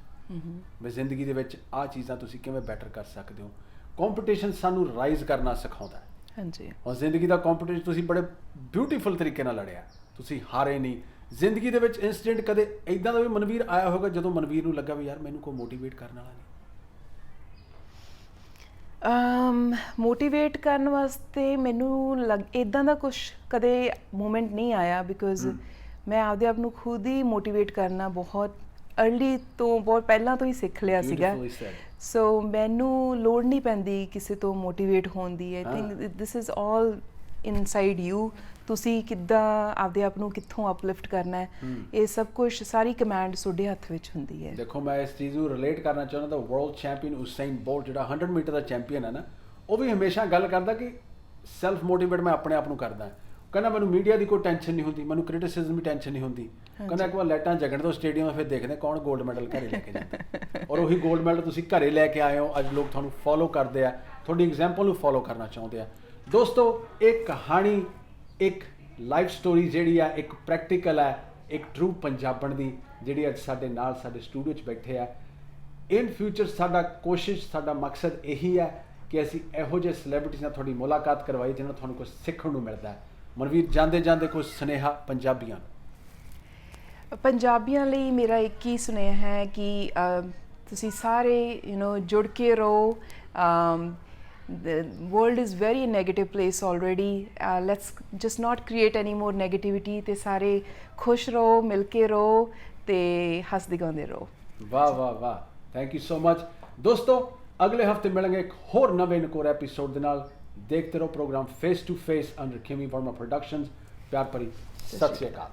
ਮੈਂ ਜ਼ਿੰਦਗੀ ਦੇ ਵਿੱਚ ਆਹ ਚੀਜ਼ਾਂ ਤੁਸੀਂ ਕਿਵੇਂ ਬੈਟਰ ਕਰ ਸਕਦੇ ਹੋ। ਕੰਪੀਟੀਸ਼ਨ ਸਾਨੂੰ ਰਾਈਜ਼ ਕਰਨਾ ਸਿਖਾਉਂਦਾ ਹੈ। ਹਾਂਜੀ। ਔਰ ਜ਼ਿੰਦਗੀ ਦਾ ਕੰਪੀਟੀਸ਼ਨ ਤੁਸੀਂ ਬੜੇ ਬਿਊਟੀਫੁਲ ਤਰੀਕੇ ਨਾਲ ਲੜਿਆ, ਤੁਸੀਂ ਹਾਰੇ ਨਹੀਂ। ਜ਼ਿੰਦਗੀ ਦੇ ਵਿੱਚ ਇਨਸੀਡੈਂਟ ਕਦੇ ਇੱਦਾਂ ਦਾ ਵੀ ਮਨਵੀਰ ਆਇਆ ਹੋਗਾ ਜਦੋਂ ਮਨਵੀਰ ਨੂੰ ਲੱਗਾ ਵੀ ਯਾਰ ਮੈਨੂੰ ਕੋਈ ਮੋਟੀਵੇਟ ਕਰਨ ਵਾਲਾ ਨਹੀਂ? ਮੋਟੀਵੇਟ ਕਰਨ ਵਾਸਤੇ ਮੈਨੂੰ ਇੱਦਾਂ ਦਾ ਕੁਛ ਕਦੇ ਮੂਮੈਂਟ ਨਹੀਂ ਆਇਆ, ਬਿਕੋਜ਼ ਮੈਂ ਆਪਦੇ ਆਪ ਨੂੰ ਖੁਦ ਹੀ ਮੋਟੀਵੇਟ ਕਰਨਾ ਬਹੁਤ ਅਰਲੀ ਤੋਂ, ਬਹੁਤ ਪਹਿਲਾਂ ਤੋਂ ਹੀ ਸਿੱਖ ਲਿਆ ਸੀਗਾ। ਸੋ ਮੈਨੂੰ ਲੋੜ ਨਹੀਂ ਪੈਂਦੀ ਕਿਸੇ ਤੋਂ ਮੋਟੀਵੇਟ ਹੋਣ ਦੀ। I think this is all inside you. ਤੁਸੀਂ ਕਿੱਦਾਂ ਆਪਦੇ ਆਪ ਨੂੰ ਕਿੱਥੋਂ ਅਪਲਿਫਟ ਕਰਨਾ ਹੈ, ਇਹ ਸਭ ਕੁਝ ਸਾਰੀ ਕਮਾਂਡ ਤੁਹਾਡੇ ਹੱਥ ਵਿੱਚ ਹੁੰਦੀ ਹੈ। ਦੇਖੋ ਮੈਂ ਇਸ ਚੀਜ਼ ਨੂੰ ਰਿਲੇਟ ਕਰਨਾ ਚਾਹੁੰਦਾ ਤਾਂ ਵਰਲਡ ਚੈਂਪੀਅਨ ਉਸੈਨ ਬੋਲਟ ਜਿਹੜਾ 100 ਮੀਟਰ ਦਾ ਚੈਂਪੀਅਨ ਹੈ ਨਾ, ਉਹ ਵੀ ਹਮੇਸ਼ਾ ਗੱਲ ਕਰਦਾ ਕਿ ਸੈਲਫ ਮੋਟੀਵੇਟ ਮੈਂ ਆਪਣੇ ਆਪ ਨੂੰ ਕਰਦਾ। ਕਹਿੰਦਾ ਮੈਨੂੰ ਮੀਡੀਆ ਦੀ ਕੋਈ ਟੈਨਸ਼ਨ ਨਹੀਂ ਹੁੰਦੀ, ਮੈਨੂੰ ਕ੍ਰਿਟਿਸਿਜ਼ਮ ਦੀ ਟੈਨਸ਼ਨ ਨਹੀਂ ਹੁੰਦੀ। ਕਹਿੰਦਾ ਇੱਕ ਵਾਰ ਲਾਈਟਾਂ ਜਗਣ ਤੋਂ ਸਟੇਡੀਅਮ ਫਿਰ ਦੇਖਦੇ ਕੌਣ 골ਡ ਮੈਡਲ ਘਰੇ ਲੈ ਕੇ ਜਾਂਦਾ। ਔਰ ਉਹੀ 골ਡ ਮੈਡਲ ਤੁਸੀਂ ਘਰੇ ਲੈ ਕੇ ਆਏ ਹੋ। ਅੱਜ ਲੋਕ ਤੁਹਾਨੂੰ ਫੋਲੋ ਕਰਦੇ ਆ, ਤੁਹਾਡੀ ਐਗਜ਼ਾਮਪਲ ਨੂੰ ਫੋਲੋ ਕਰਨਾ ਚਾਹੁੰਦੇ ਆ। ਦੋਸਤੋ ਇੱਕ ਕਹਾਣੀ, ਇੱਕ ਲਾਈਫ ਸਟੋਰੀ ਜਿਹੜੀ ਆ, ਇੱਕ ਪ੍ਰੈਕਟੀਕਲ ਹੈ, ਇੱਕ ਟਰੂ ਪੰਜਾਬਣ ਦੀ, ਜਿਹੜੀ ਅੱਜ ਸਾਡੇ ਨਾਲ ਸਾਡੇ ਸਟੂਡੀਓ 'ਚ ਬੈਠੇ ਆ। ਇਨ ਫਿਊਚਰ ਸਾਡਾ ਕੋਸ਼ਿਸ਼, ਸਾਡਾ ਮਕਸਦ ਇਹੀ ਹੈ ਕਿ ਅਸੀਂ ਇਹੋ ਜਿਹੇ ਸੈਲੀਬ੍ਰਿਟੀਜ਼ ਨਾਲ ਤੁਹਾਡੀ ਮੁਲਾਕਾਤ ਕਰਵਾਈ ਜਿਹਨਾਂ ਤੋਂ ਤੁਹਾਨੂੰ ਕੁਝ ਸਿੱਖਣ ਨੂੰ ਮਿਲਦਾ ਹੈ। ਮਨਵੀਰ ਜਾਂਦੇ ਜਾਂਦੇ ਕੋਈ ਸੁਨੇਹਾ ਪੰਜਾਬੀਆਂ ਨੂੰ? ਪੰਜਾਬੀਆਂ ਲਈ ਮੇਰਾ ਇੱਕ ਹੀ ਸੁਨੇਹਾ ਹੈ ਕਿ ਤੁਸੀਂ ਸਾਰੇ ਜੁੜ ਕੇ ਰਹੋ। The world is very negative place already. Let's just not create any more negativity. ਤੇ ਸਾਰੇ ਖੁਸ਼ ਰਹੋ, ਮਿਲ ਕੇ ਰਹੋ ਤੇ ਹੱਸਦੇ ਗਾਉਂਦੇ ਰਹੋ। ਵਾਹ ਵਾਹ ਵਾਹ, ਥੈਂਕ ਯੂ ਸੋ ਮਚ। ਦੋਸਤੋ ਅਗਲੇ ਹਫਤੇ ਮਿਲਾਂਗੇ ਇੱਕ ਹੋਰ ਨਵੇਂ ਨਕੋਰ ਐਪੀਸੋਡ ਦੇ ਨਾਲ। ਦੇਖਦੇ ਰਹੋ program face to face under Kimi Verma productions. ਪਿਆਰ ਭਰੀ ਸਤਿ ਸ਼੍ਰੀ ਅਕਾਲ।